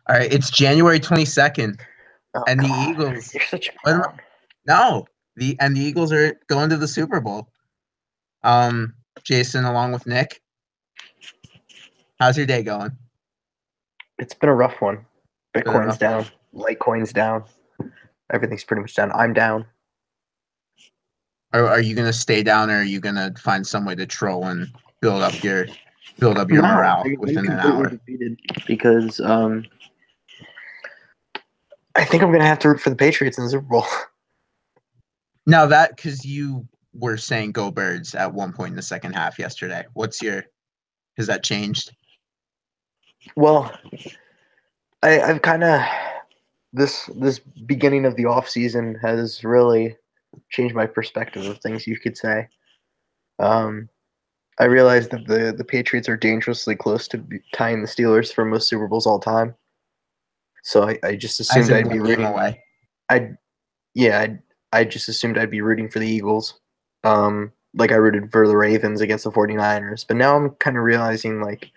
All right, it's January 22nd, Oh, and the God. Eagles. You're such a What am clown. No, the Eagles are going to the Super Bowl. Jason, along with Nick, how's your day going? It's been a rough one. Been a Bitcoin's rough down. one. Litecoin's down. Everything's pretty much down. I'm down. Are you gonna stay down, or are you gonna find some way to troll and build up your No, morale I'm within an completely hour? defeated because I think I'm gonna have to root for the Patriots in the Super Bowl. Now that because you were saying "Go Birds" at one point in the second half yesterday. Has that changed? Well, I've kind of this beginning of the off season has really changed my perspective of things. You could say. I realized that the Patriots are dangerously close to tying the Steelers for most Super Bowls all time. So I just As assumed in I'd be one game rooting. away. I just assumed I'd be rooting for the Eagles. Like I rooted for the Ravens against the 49ers. But now I'm kind of realizing like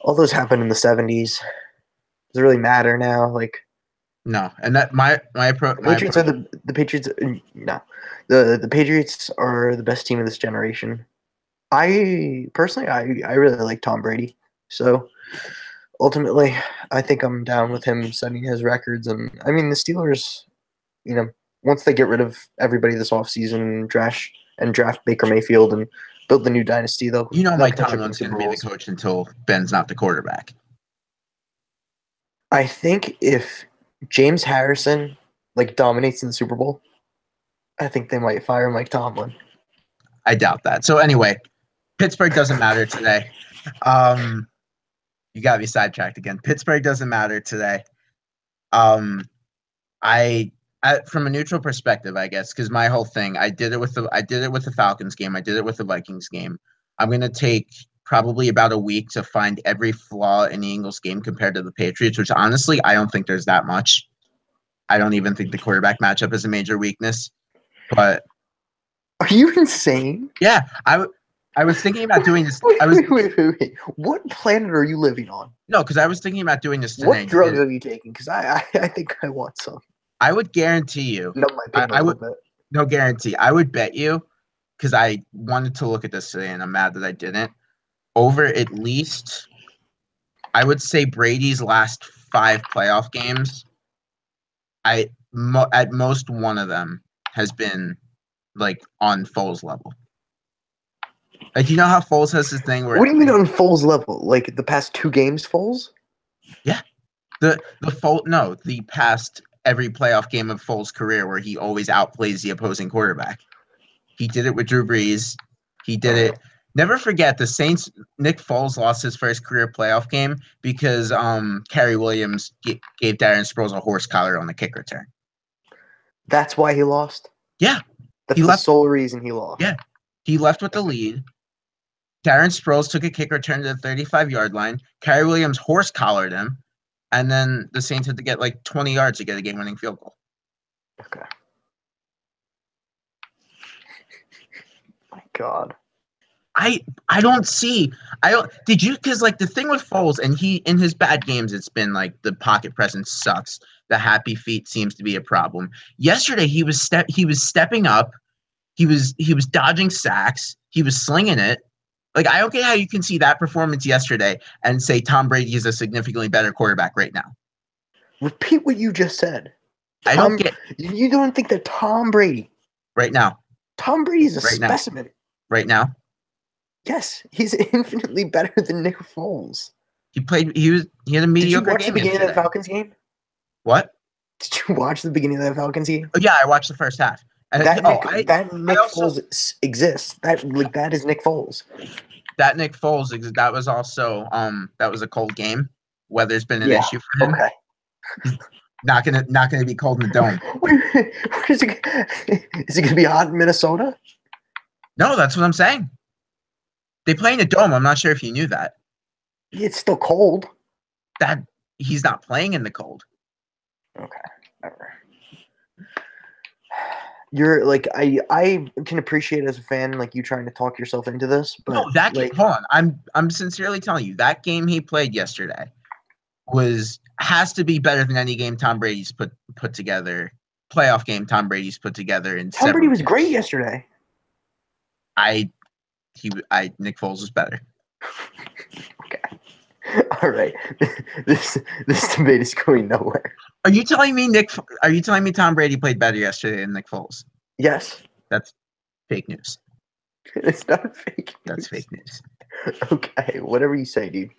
all those happened in the 70s. Does it really matter now? Like No, and that my Patriots are the Patriots. No, the Patriots are the best team of this generation. I personally, I really like Tom Brady. So ultimately, I think I'm down with him setting his records. And I mean, the Steelers, once they get rid of everybody this offseason, draft Baker Mayfield and build the new dynasty, they'll Mike catch up Tomlin's in going to be the Super Bowls. coach until Ben's not the quarterback. I think if James Harrison dominates in the Super Bowl, I think they might fire Mike Tomlin. I doubt that. So anyway, Pittsburgh doesn't matter today. You got me sidetracked again. Pittsburgh doesn't matter today. I from a neutral perspective, I guess, because my whole thing, I did it with the Falcons game. I did it with the Vikings game. I'm gonna take probably about a week to find every flaw in the Eagles game compared to the Patriots, which honestly, I don't think there's that much. I don't even think the quarterback matchup is a major weakness. But are you insane? Yeah, I was thinking about doing this. Wait. What planet are you living on? No, because I was thinking about doing this today. What drugs are you taking? Because I think I want some. I would guarantee you. No, my pain a little bit. No guarantee. I would bet you, because I wanted to look at this today and I'm mad that I didn't. Over at least, I would say Brady's last 5 playoff games, at most one of them has been like on Foles level. Like, you know how Foles has this thing where... What do you mean on Foles level? Like the past 2 games, Foles? Yeah. The past every playoff game of Foles' career where he always outplays the opposing quarterback. He did it with Drew Brees. He did it. Never forget, the Saints, Nick Foles lost his first career playoff game because Kerry Williams gave Darren Sproles a horse collar on the kick return. That's why he lost? Yeah. That's the sole reason he lost. Yeah. He left with the lead. Darren Sproles took a kick return to the 35-yard line. Kerry Williams horse collared him. And then the Saints had to get like 20 yards to get a game-winning field goal. Okay. My God. Because like the thing with Foles, and he in his bad games, it's been like the pocket presence sucks. The happy feet seems to be a problem. Yesterday he was stepping up. He was dodging sacks. He was slinging it. Like, I don't get how you can see that performance yesterday and say Tom Brady is a significantly better quarterback right now. Repeat what you just said. You don't think that Tom Brady right now? Tom Brady is a specimen. Right now? Yes, he's infinitely better than Nick Foles. He had a mediocre game. Did you watch the beginning of the Falcons game? What? Did you watch the beginning of the Falcons game? Oh, yeah, I watched the first half. Nick Foles exists. That is Nick Foles. That Nick Foles, that was also that was a cold game. Weather's been an issue for him. Okay. He's not gonna be cold in the dome. Is it gonna be hot in Minnesota? No, that's what I'm saying. They play in a dome. I'm not sure if you knew that. It's still cold. That he's not playing in the cold. Okay. Never. You're like I can appreciate as a fan like you trying to talk yourself into this, but no, that game. Hold on, I'm sincerely telling you that game he played yesterday. has to be better than any game Tom Brady's put together. Playoff game Tom Brady's put together in Tom Brady several was years. great yesterday. Nick Foles was better. Okay. All right. This debate is going nowhere. Are you telling me Tom Brady played better yesterday than Nick Foles? Yes. That's fake news. It's not fake news. That's fake news. Okay, whatever you say, dude.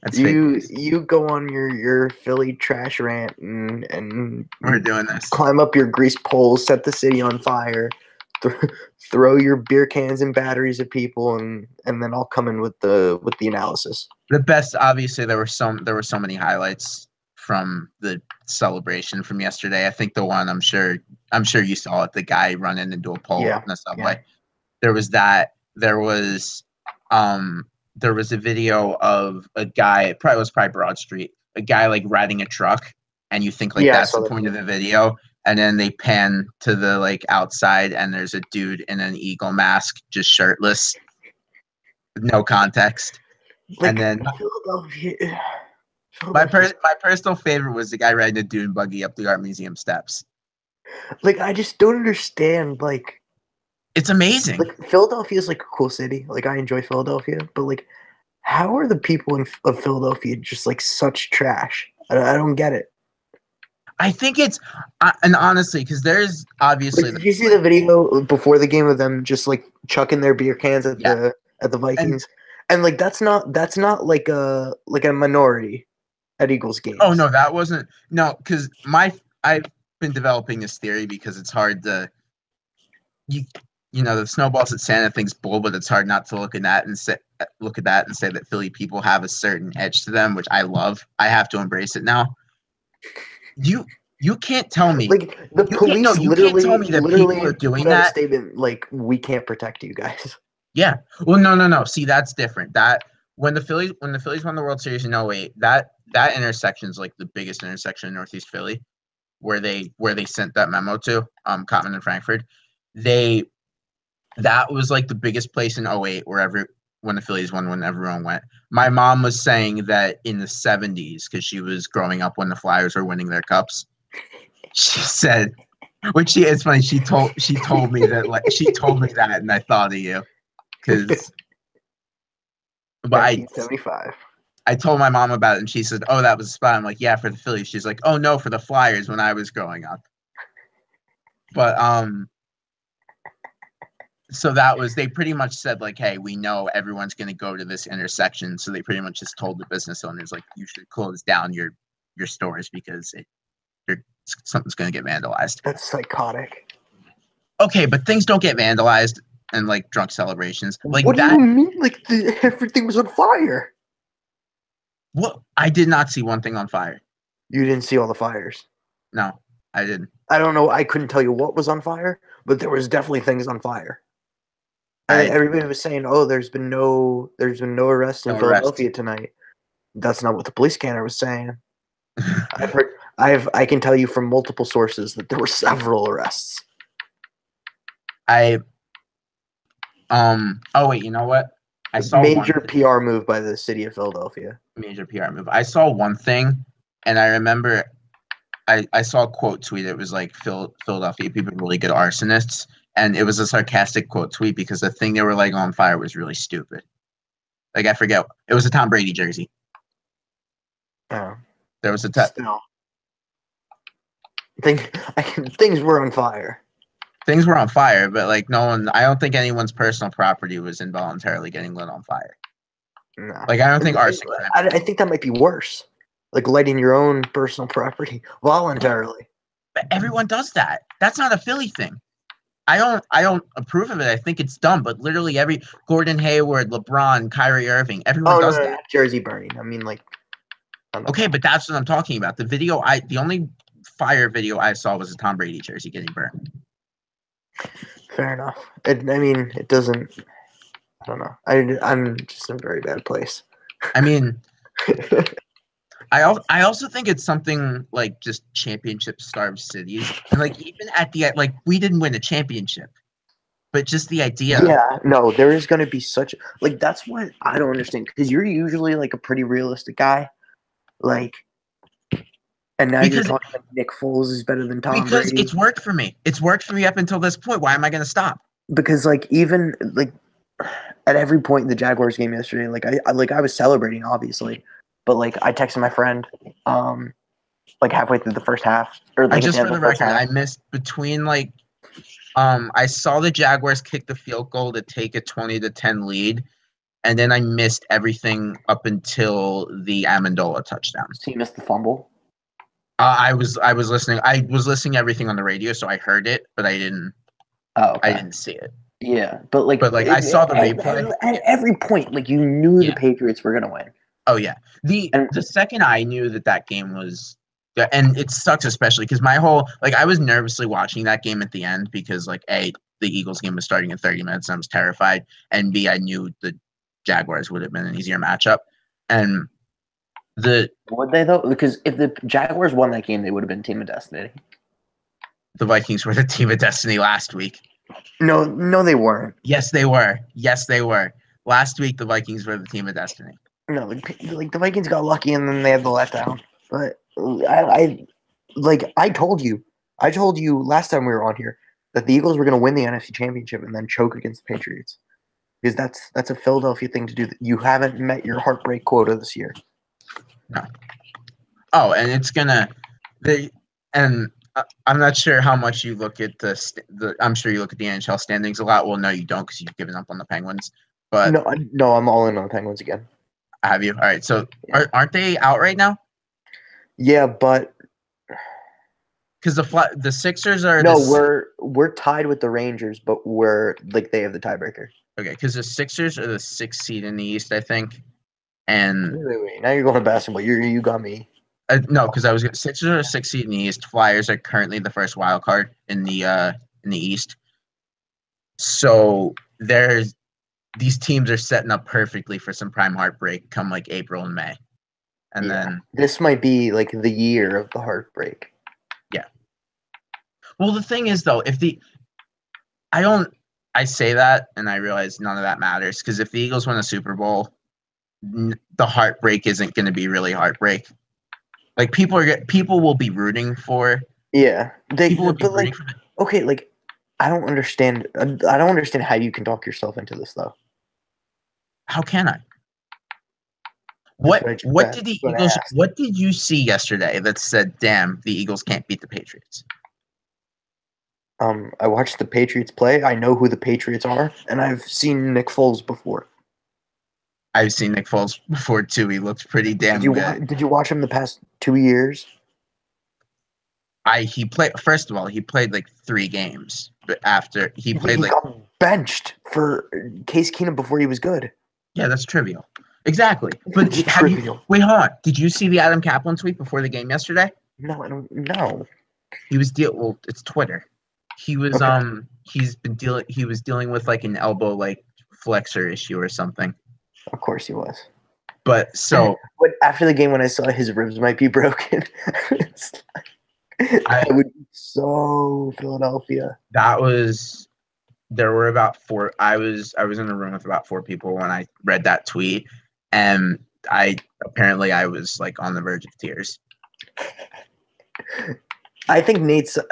That's fake news. You go on your Philly trash rant and We're doing this. Climb up your grease poles, set the city on fire, throw your beer cans and batteries at people, and then I'll come in with the analysis. The best, obviously, there were so many highlights from the celebration from yesterday. I think the one I'm sure you saw it, the guy running into a pole in the subway. Yeah. There was that. There was a video of a guy, it was probably Broad Street, a guy like riding a truck, and you think like that's the point of the video, and then they pan to the like outside, and there's a dude in an eagle mask, just shirtless, no context. Like, and then my personal favorite was the guy riding a dune buggy up the art museum steps. Like, I just don't understand. Like, it's amazing. Like, Philadelphia is like a cool city. Like, I enjoy Philadelphia, but like, how are the people of Philadelphia just like such trash? I don't get it. I think it's, and honestly, because there's obviously. Like, did you see the video before the game of them just like chucking their beer cans at the Vikings? And like that's not like a minority at Eagles games. Oh no, that wasn't because I've been developing this theory because it's hard to you know the snowballs at Santa thing's bull, but it's hard not to look at that and say that Philly people have a certain edge to them, which I love. I have to embrace it now. You can't tell me like the police literally can't tell me that people are doing that statement like we can't protect you guys. Yeah. Well, no. See, that's different. That when the Phillies won the World Series in 2008, that intersection is like the biggest intersection in Northeast Philly, where they sent that memo to Cotman and Frankfurt. That was like the biggest place in 2008 when the Phillies won, when everyone went. My mom was saying that in the 70s, because she was growing up when the Flyers were winning their cups. She said, it's funny. She told me that, and I thought of you. Because, but 1975. I told my mom about it, and she said, "Oh, that was a spot." I'm like, "Yeah, for the Phillies." She's like, "Oh no, for the Flyers." When I was growing up, but so they pretty much said like, "Hey, we know everyone's going to go to this intersection," so they pretty much just told the business owners like, "You should close down your stores because something's going to get vandalized." That's psychotic. Okay, but things don't get vandalized. And like drunk celebrations, like what that. Do you mean? Like everything was on fire? What? I did not see one thing on fire. You didn't see all the fires? No, I didn't. I don't know. I couldn't tell you what was on fire, but there was definitely things on fire. And everybody was saying, "Oh, there's been no arrests in Philadelphia tonight." That's not what the police scanner was saying. I've heard. I can tell you from multiple sources that there were several arrests. Oh wait, you know what? I saw major PR move by the city of Philadelphia. Major PR move. I saw one thing, and I remember I saw a quote tweet. It was like Philadelphia people are really good arsonists, and it was a sarcastic quote tweet because the thing they were lighting on fire was really stupid. Like I forget, it was a Tom Brady jersey. Oh, there was still. Things were on fire. Things were on fire, but like I don't think anyone's personal property was involuntarily getting lit on fire. No. Like I don't think arson. I think that might be worse. Like lighting your own personal property voluntarily. But everyone does that. That's not a Philly thing. I don't approve of it. I think it's dumb, but literally every Gordon Hayward, LeBron, Kyrie Irving, everyone does that. Jersey burning. I mean, like. Okay, but that's what I'm talking about. The only fire video I saw was a Tom Brady jersey getting burned. Fair enough. It doesn't. I don't know. I'm just in a very bad place. I mean, I also think it's something like just championship-starved cities, and like even at the we didn't win a championship, but just the idea. Yeah, no, there is going to be such that's what I don't understand because you're usually like a pretty realistic guy. Like, and now you're Because talking about Nick Foles is better than Tom because Brady. it's worked for me. It's worked for me up until this point. Why am I going to stop? Because like even like at every point in the Jaguars game yesterday, I was celebrating obviously, but like I texted my friend, like halfway through the first half or like at Just the for end the of the first record, half. I missed between like I saw the Jaguars kick the field goal to take a 20-10 lead, and then I missed everything up until the Amendola touchdown. So you missed the fumble. I was listening. I was listening to everything on the radio, so I heard it, but I didn't. Oh, okay. I didn't see it. Yeah, but like, I saw the replay. At every point, like you knew the Yeah. Patriots were gonna win. Oh yeah. The second I knew that game was, and it sucks especially because my whole I was nervously watching that game at the end because A, the Eagles game was starting in 30 minutes and I was terrified, and B, I knew the Jaguars would have been an easier matchup, and would they though? Because if the Jaguars won that game, they would have been team of destiny. The Vikings were the team of destiny last week. No, they weren't. Yes, they were. Yes, they were. Last week, the Vikings were the team of destiny. No, like the Vikings got lucky and then they had the letdown. But I told you last time we were on here that the Eagles were going to win the NFC Championship and then choke against the Patriots because that's a Philadelphia thing to do. You haven't met your heartbreak quota this year. No. Oh, and it's gonna I'm not sure how much you look at the. I'm sure you look at the NHL standings a lot. Well, no, you don't because you've given up on the Penguins. But no, I'm all in on the Penguins again. Have you? All right. So aren't they out right now? Yeah, but because the Sixers are we're tied with the Rangers, but we're they have the tiebreaker. Okay, because the Sixers are the 6th seed in the East, I think. And wait. Now you're going to basketball. You got me. No, because I was Sixers are 6th seed in the East. Flyers are currently the first wild card in the East. So these teams are setting up perfectly for some prime heartbreak come April and May. And then this might be the year of the heartbreak. Yeah. Well, the thing is though, I say that and I realize none of that matters because if the Eagles win a Super Bowl, the heartbreak isn't going to be really heartbreak. People will be rooting for. Yeah, people will be rooting for. Okay, I don't understand. I don't understand how you can talk yourself into this though. How can I? What did the Eagles? What did you see yesterday that said, "Damn, the Eagles can't beat the Patriots"? I watched the Patriots play. I know who the Patriots are, and I've seen Nick Foles before. I've seen Nick Foles before too. He looks pretty damn good. Did you watch him the past 2 years? He played. First of all, he played 3 games, but after he played got benched for Case Keenum before he was good. Yeah, that's trivial. Exactly. But trivial. Wait, hold on. Did you see the Adam Kaplan tweet before the game yesterday? No, I don't know. He was well, it's Twitter. He was he was dealing with an elbow flexor issue or something. Of course he was. But after the game when I saw his ribs might be broken, I would be so Philadelphia. There were about 4. I was in a room with about 4 people when I read that tweet, and I was on the verge of tears. I think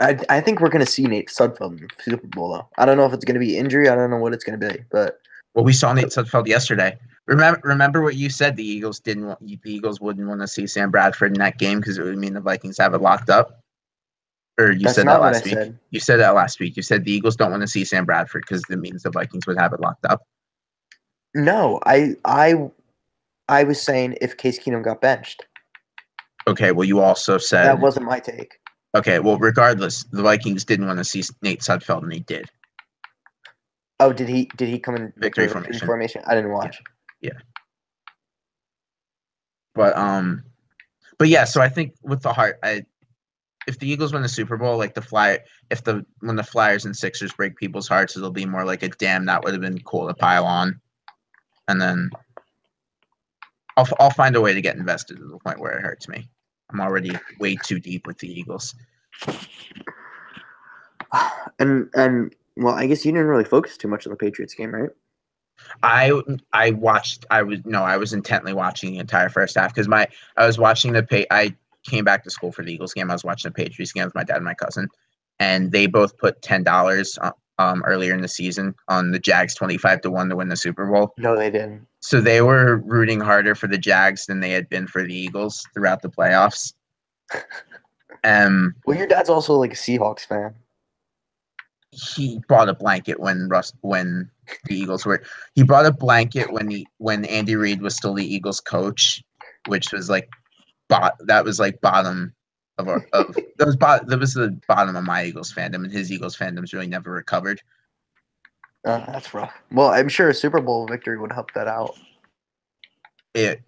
I think we're going to see Nate Sudfeld in the Super Bowl, though. I don't know if it's going to be injury. I don't know what it's going to be, but we saw Nate Sudfeld yesterday. Remember what you said? The Eagles wouldn't want to see Sam Bradford in that game because it would mean the Vikings have it locked up. Or you said that last week. You said that last week. You said the Eagles don't want to see Sam Bradford because it means the Vikings would have it locked up. No, I was saying if Case Keenum got benched. Okay, well, you also said that wasn't my take. Okay, well, regardless, the Vikings didn't want to see Nate Sudfeld, and he did. Oh, did he come in victory formation? I didn't watch. Yeah. But yeah. So I think with the heart, if the Eagles win the Super Bowl, when the Flyers and Sixers break people's hearts, it'll be more like a damn. That would have been cool to pile on, and then I'll find a way to get invested to the point where it hurts me. I'm already way too deep with the Eagles. And well, I guess you didn't really focus too much on the Patriots game, right? I watched. I was intently watching the entire first half because I was watching I came back to school for the Eagles game. I was watching the Patriots game with my dad and my cousin, and they both put $10 earlier in the season on the Jags 25-1 to win the Super Bowl. No, they didn't. So they were rooting harder for the Jags than they had been for the Eagles throughout the playoffs. Well, your dad's also like a Seahawks fan. He brought a blanket when the Eagles were. He brought a blanket when Andy Reid was still the Eagles coach, which was like that was like bottom of that was the bottom of my Eagles fandom, and his Eagles fandom's really never recovered. That's rough. Well, I'm sure a Super Bowl victory would help that out. It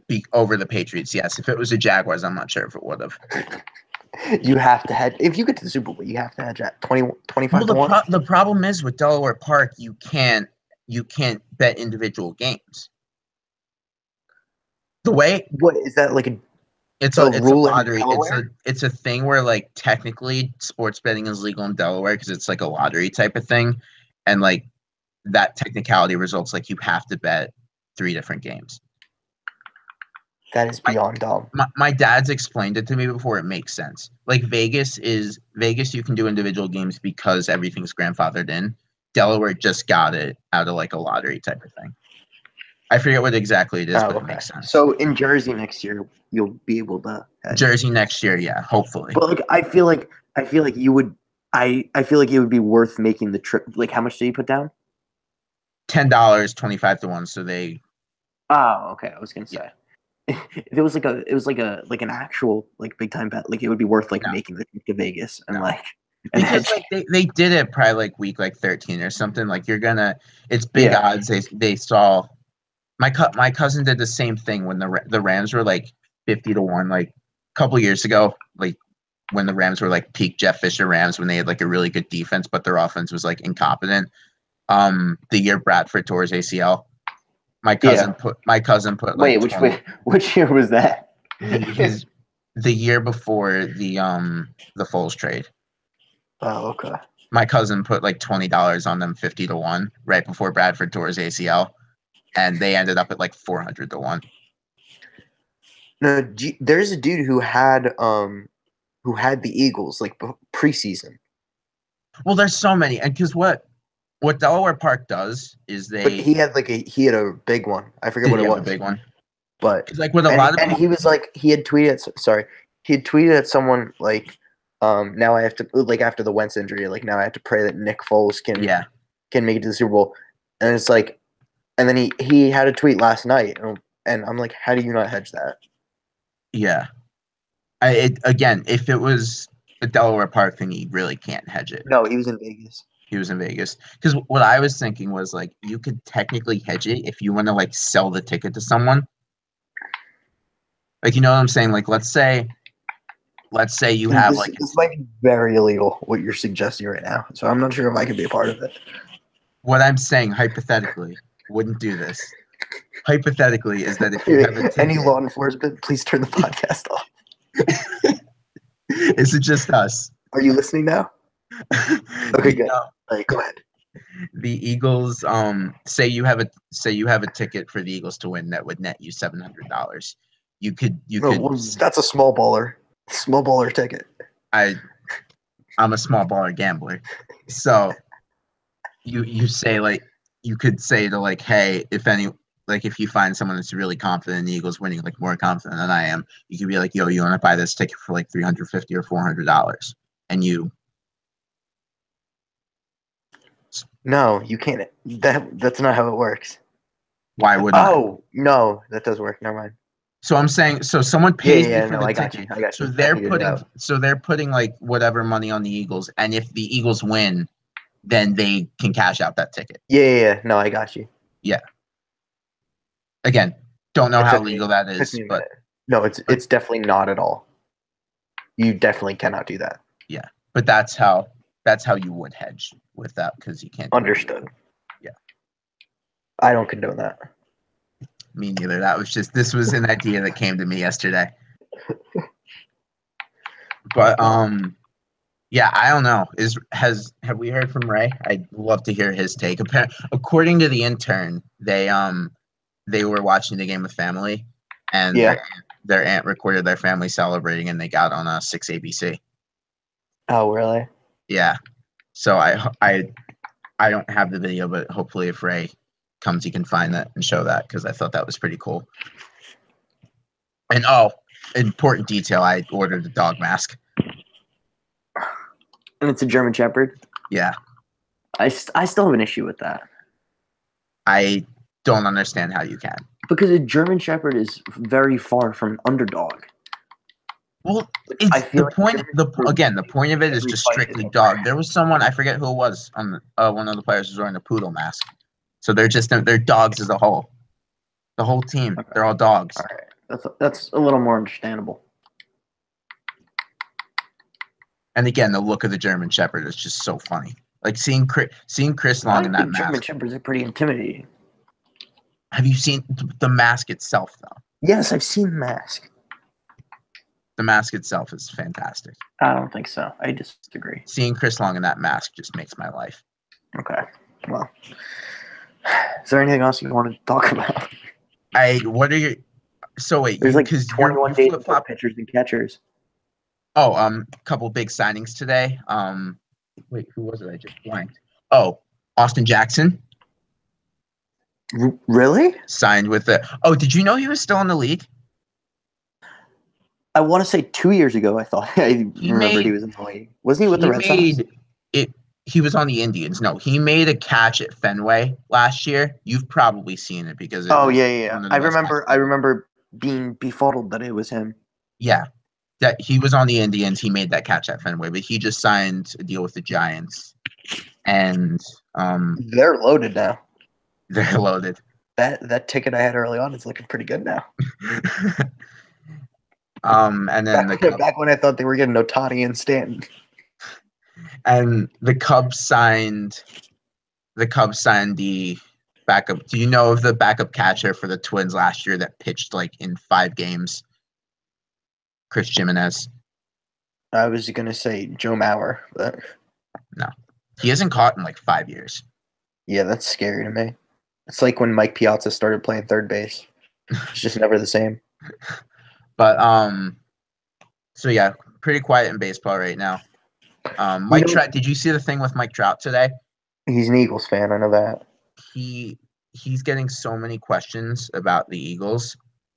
be over the Patriots, yes. If it was the Jaguars, I'm not sure if it would have. You have to hedge. If you get to the Super Bowl, you have to hedge at 25 to 1. The problem is with Delaware Park, you can't bet individual games. The way What is that like it's a rule in lottery. Delaware? It's a thing where like technically sports betting is legal in Delaware because it's like a lottery type of thing, and like that technicality results like you have to bet 3 different games. That is beyond dumb. My dad's explained it to me before. It makes sense. Like Vegas, you can do individual games because everything's grandfathered in. Delaware just got it out of like a lottery type of thing. I forget what exactly it is, but it makes sense. So in Jersey next year, you'll be able to hedge. Jersey next year, yeah, hopefully. But like I feel like you would I feel like it would be worth making the trip. Like how much did you put down? $10, 25-1. So they. Oh, okay. I was gonna say. If it was like an actual like big time bet, like it would be worth like making the trip to Vegas and like because like they did it probably like week like 13 or something. Like it's big odds. They saw my cousin did the same thing when the Rams were like 50-1 like a couple years ago, like when the Rams were like peak Jeff Fisher Rams when they had like a really good defense but their offense was like incompetent. The year Bradford tore his ACL. My cousin put like wait, which year was that? The year before the Foles trade. Oh, okay. My cousin put like $20 on them 50-1 right before Bradford tore his ACL, and they ended up at like 400-1. No, there's a dude who had the Eagles like preseason. Well, there's so many, and because what Delaware Park does is But he had a big one. I forget what it was. A big one. But like with a lot of people, he was like he had tweeted at someone like now I have to like after the Wentz injury like now I have to pray that Nick Foles can make it to the Super Bowl, and it's like, and then he had a tweet last night and I'm like, how do you not hedge that? Yeah, again, if it was a Delaware Park thing, he really can't hedge it. No, he was in Vegas. He was in Vegas because what I was thinking was like you could technically hedge it if you want to like sell the ticket to someone. Like, you know what I'm saying? Like, let's say you have this might be very illegal what you're suggesting right now. So I'm not sure if I could be a part of it. What I'm saying hypothetically, wouldn't do this. Hypothetically, is that if you have a ticket, any law enforcement, please turn the podcast off. Is it just us? Are you listening now? Okay, good. All right, go ahead. The Eagles, say you have a ticket for the Eagles to win that would net you $700. You could. Well, that's a small baller ticket. I'm a small baller gambler, so you say like you could say to like, hey, if you find someone that's really confident in the Eagles winning, like more confident than I am, you could be like, yo, you want to buy this ticket for like $350 or $400, and you. No, you can't. That's not how it works. Why wouldn't? Oh no, that does work. Never mind. So I'm saying, so someone pays me for the I ticket. got you. So they're putting like whatever money on the Eagles, and if the Eagles win, then they can cash out that ticket. Yeah. No, I got you. Yeah. Again, don't know how legal that is, but no, it's definitely not at all. You definitely cannot do that. Yeah, but that's how you would hedge with that because you can't. Understood. Yeah. I don't condone that. Me neither. This was an idea that came to me yesterday. But Yeah, I don't know. Have we heard from Ray? I'd love to hear his take. According to the intern, they were watching the game with family, and Yeah. their aunt recorded their family celebrating, and they got on a 6 ABC. Oh, really? Yeah. So I don't have the video, but hopefully if Ray comes, he can find that and show that because I thought that was pretty cool. And important detail, I ordered a dog mask. And it's a German Shepherd. Yeah. I still have an issue with that. I don't understand how you can. Because a German Shepherd is very far from underdog. Well, I it's feel the like point. The point of it is every just fight strictly is dog. There was someone, I forget who it was, on one of the players was wearing a poodle mask. So they're dogs as a whole. The whole team, Okay. they're all dogs. All right, that's a little more understandable. And again, the look of the German Shepherd is just so funny. Like seeing Chris Long in that mask. German Shepherds are pretty intimidating. Have you seen the mask itself, though? Yes, I've seen the mask. The mask itself is fantastic. I don't think so. I disagree. Seeing Chris Long in that mask just makes my life. Okay. Well, is there anything else you want to talk about? What are your? So wait, There's like because 21 days flip for flop. pitchers and catchers. Oh, a couple big signings today. Wait, who was it? I just blanked. Oh, Austin Jackson Really? signed with the. Oh, did you know he was still in the league? I want to say 2 years ago. I thought I remembered he was in the league. Wasn't he with the Red Sox? He was on the Indians. No, he made a catch at Fenway last year. You've probably seen it because. Oh yeah. I remember being befuddled that it was him. Yeah, that he was on the Indians. He made that catch at Fenway, but he just signed a deal with the Giants, and they're loaded now. They're loaded. That ticket I had early on is looking pretty good now. And then back when I thought they were getting Otani and Stanton. And the Cubs signed the backup. Do you know of the backup catcher for the Twins last year that pitched like in 5 games? Chris Jimenez. I was gonna say Joe Mauer, but no, he hasn't caught in like 5 years. Yeah, that's scary to me. It's like when Mike Piazza started playing third base. It's just never the same. But so yeah, pretty quiet in baseball right now. Mike Trout. Did you see the thing with Mike Trout today? He's an Eagles fan. I know that. He's getting so many questions about the Eagles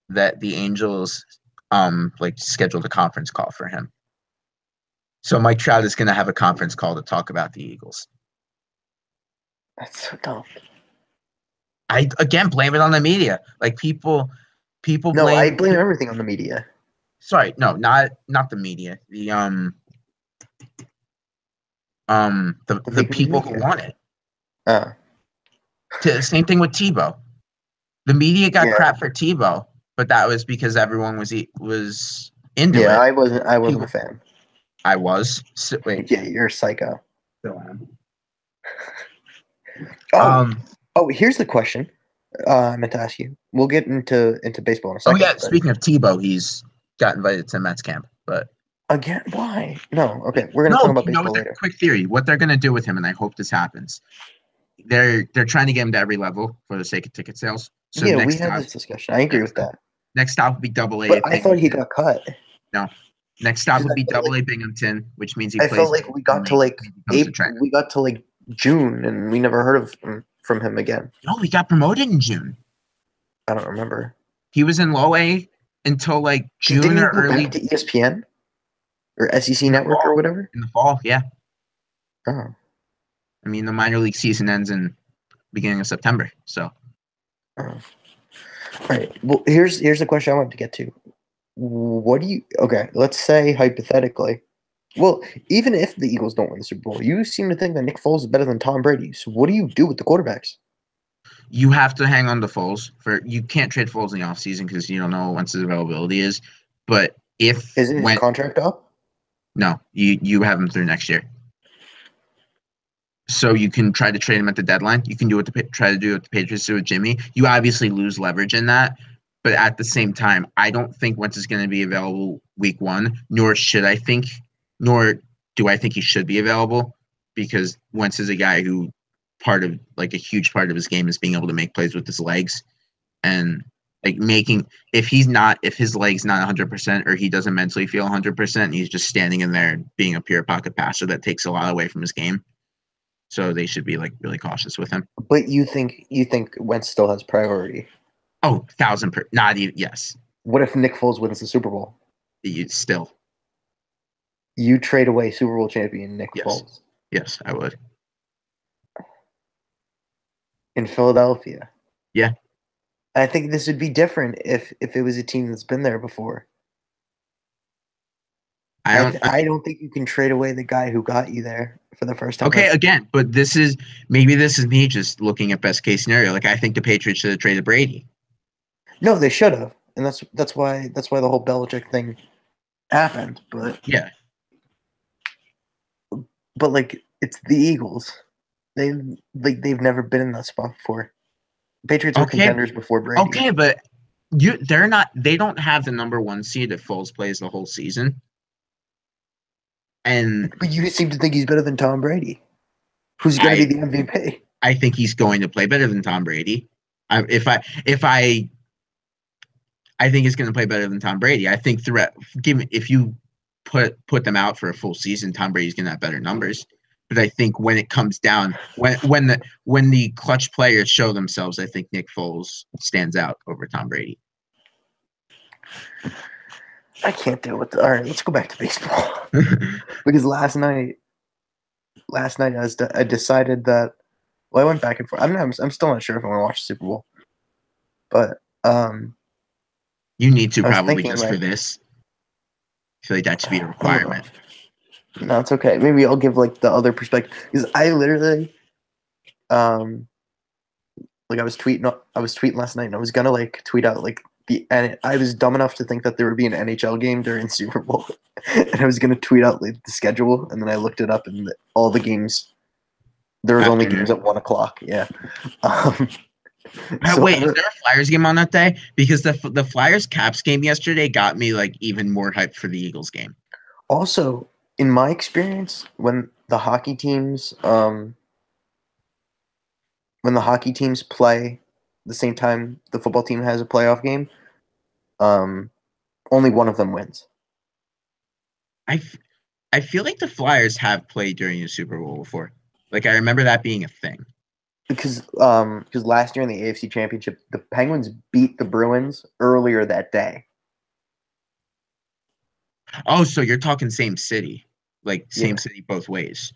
that the Angels like scheduled a conference call for him. So Mike Trout is going to have a conference call to talk about the Eagles. That's so dumb. I again blame it on the media. Like people. No, I blame everything on the media. Sorry, no, not the media. The people who want it. Same thing with Tebow. The media got crap for Tebow, but that was because everyone was into it. Yeah, I wasn't a fan. I was. So, wait. Yeah, you're a psycho. Still am. Here's the question I meant to ask you. We'll get into baseball in a second. Oh yeah, speaking of Tebow, he's got invited to Mets camp, but again, why? No, okay, we're gonna talk about baseball later. Quick theory: what they're gonna do with him, and I hope this happens. They're trying to get him to every level for the sake of ticket sales. So yeah, we had this discussion. I agree with that. Next stop would be AA. But I thought he got cut. No. Next stop would be AA Binghamton, which means he plays. I felt like we got to like April, we got to like June, and we never heard from him again. No, he got promoted in June. I don't remember. He was in low A until like June or early. To ESPN or SEC Network or whatever in the fall. Yeah. Oh. I mean, the minor league season ends in beginning of September. So. Oh. All right. Well, here's the question I wanted to get to. What do you? Okay, let's say hypothetically. Well, even if the Eagles don't win the Super Bowl, you seem to think that Nick Foles is better than Tom Brady. So what do you do with the quarterbacks? You have to hang on to Foles. You can't trade Foles in the offseason because you don't know when his availability is. But isn't his contract up? No, you have him through next year. So you can try to trade him at the deadline. You can try to do what the Patriots do with Jimmy. You obviously lose leverage in that, but at the same time, I don't think Wentz is going to be available week 1. Nor should I think. Nor do I think he should be available? Because Wentz is a guy who a huge part of his game is being able to make plays with his legs and like making if his legs not 100% or he doesn't mentally feel 100%, he's just standing in there and being a pure pocket passer that takes a lot away from his game. So they should be like really cautious with him. But you think Wentz still has priority? Oh, 1,000 not even yes. What if Nick Foles wins the Super Bowl? You still You trade away Super Bowl champion Nick yes. Foles Yes, I would. in Philadelphia. Yeah. I think this would be different if it was a team that's been there before. I don't think you can trade away the guy who got you there for the first time. Okay, again, but this is me just looking at best case scenario. Like I think the Patriots should have traded Brady. No, they should have, and that's why the whole Belichick thing happened. But Yeah. like it's the Eagles. They've never been in that spot before. The Patriots were contenders before Brady. Okay, but they don't have the number 1 seed if Foles plays the whole season. But you seem to think he's better than Tom Brady, who's going to be the MVP. I think he's going to play better than Tom Brady. I think he's going to play better than Tom Brady. I think if you put them out for a full season, Tom Brady's going to have better numbers. But I think when it comes down, when the clutch players show themselves, I think Nick Foles stands out over Tom Brady. I can't deal with all right, let's go back to baseball. Because last night I decided that. Well, I went back and forth. I'm still not sure if I want to watch the Super Bowl, but you need to I was probably thinking, just like, for this. I feel like that should be a requirement. No, it's okay. Maybe I'll give like the other perspective because I literally, like I was tweeting last night and I was gonna like tweet out like and I was dumb enough to think that there would be an NHL game during Super Bowl, and I was gonna tweet out like the schedule, and then I looked it up and all the games. There was only games at 1:00. Yeah. Wait, is there a Flyers game on that day? Because the Flyers Caps game yesterday got me like even more hyped for the Eagles game. Also, in my experience, when the hockey teams play the same time the football team has a playoff game, only one of them wins. I feel like the Flyers have played during the Super Bowl before. Like I remember that being a thing. Because last year in the AFC Championship, the Penguins beat the Bruins earlier that day. Oh, so you're talking same city, like same city both ways.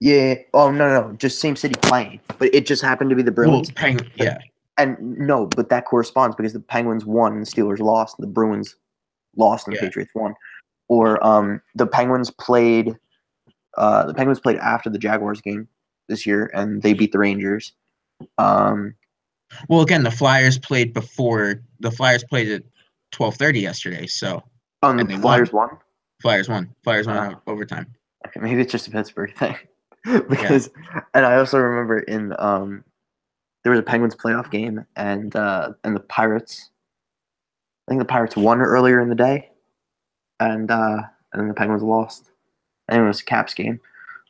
Yeah. Oh no, just same city playing, but it just happened to be the Bruins. Yeah. And no, but that corresponds because the Penguins won, and the Steelers lost, and the Bruins lost, and the Patriots won. Or the Penguins played after the Jaguars game this year, and they beat the Rangers. Well, again, the Flyers played before. The Flyers played at 12:30 yesterday, so. And the Flyers won. Flyers won. Flyers won overtime. Okay, maybe it's just a Pittsburgh thing. Because, and I also remember in there was a Penguins playoff game, and the Pirates. I think the Pirates won earlier in the day, and then the Penguins lost. And it was a Caps game.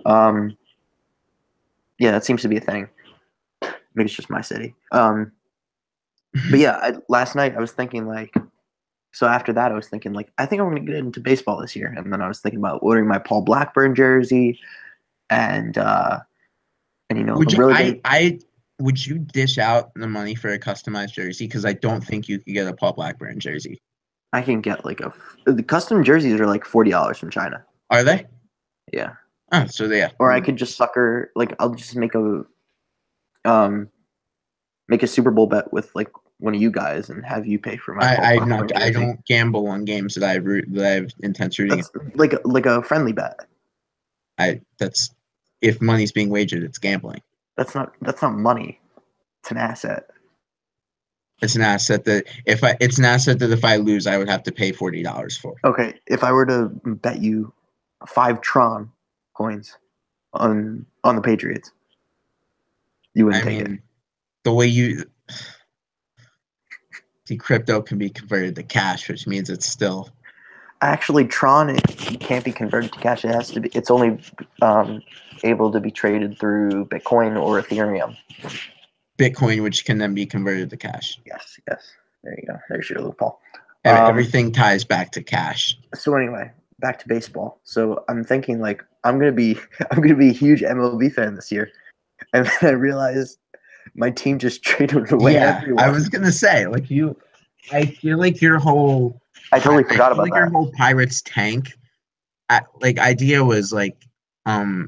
Yeah, that seems to be a thing. Maybe it's just my city. But yeah, last night I was thinking like. So after that, I was thinking like, I think I'm going to get into baseball this year, and then I was thinking about ordering my Paul Blackburn jersey, and you know, would you dish out the money for a customized jersey? Because I don't think you could get a Paul Blackburn jersey. I can get like the custom jerseys are like $40 from China. Are they? Yeah. Oh, so they. Or I could just I'll just make a Super Bowl bet with like one of you guys and have you pay for my. I don't gamble on games that I have intense rooting. That's like a friendly bet. That's if money's being wagered, it's gambling. That's not money. It's an asset. It's an asset that if I lose, I would have to pay $40 for. Okay, if I were to bet you 5 Tron coins on the Patriots, you wouldn't take it. The way the crypto can be converted to cash, which means it's still. Actually, Tron it can't be converted to cash. It has to be. It's only able to be traded through Bitcoin or Ethereum. Bitcoin, which can then be converted to cash. Yes. There you go. There's your loophole. Everything ties back to cash. So anyway, back to baseball. So I'm thinking like I'm gonna be a huge MLB fan this year, and then I realized my team just traded away everyone. I was gonna say like you. I feel like your whole. I totally forgot about your that. whole Pirates tank, idea was like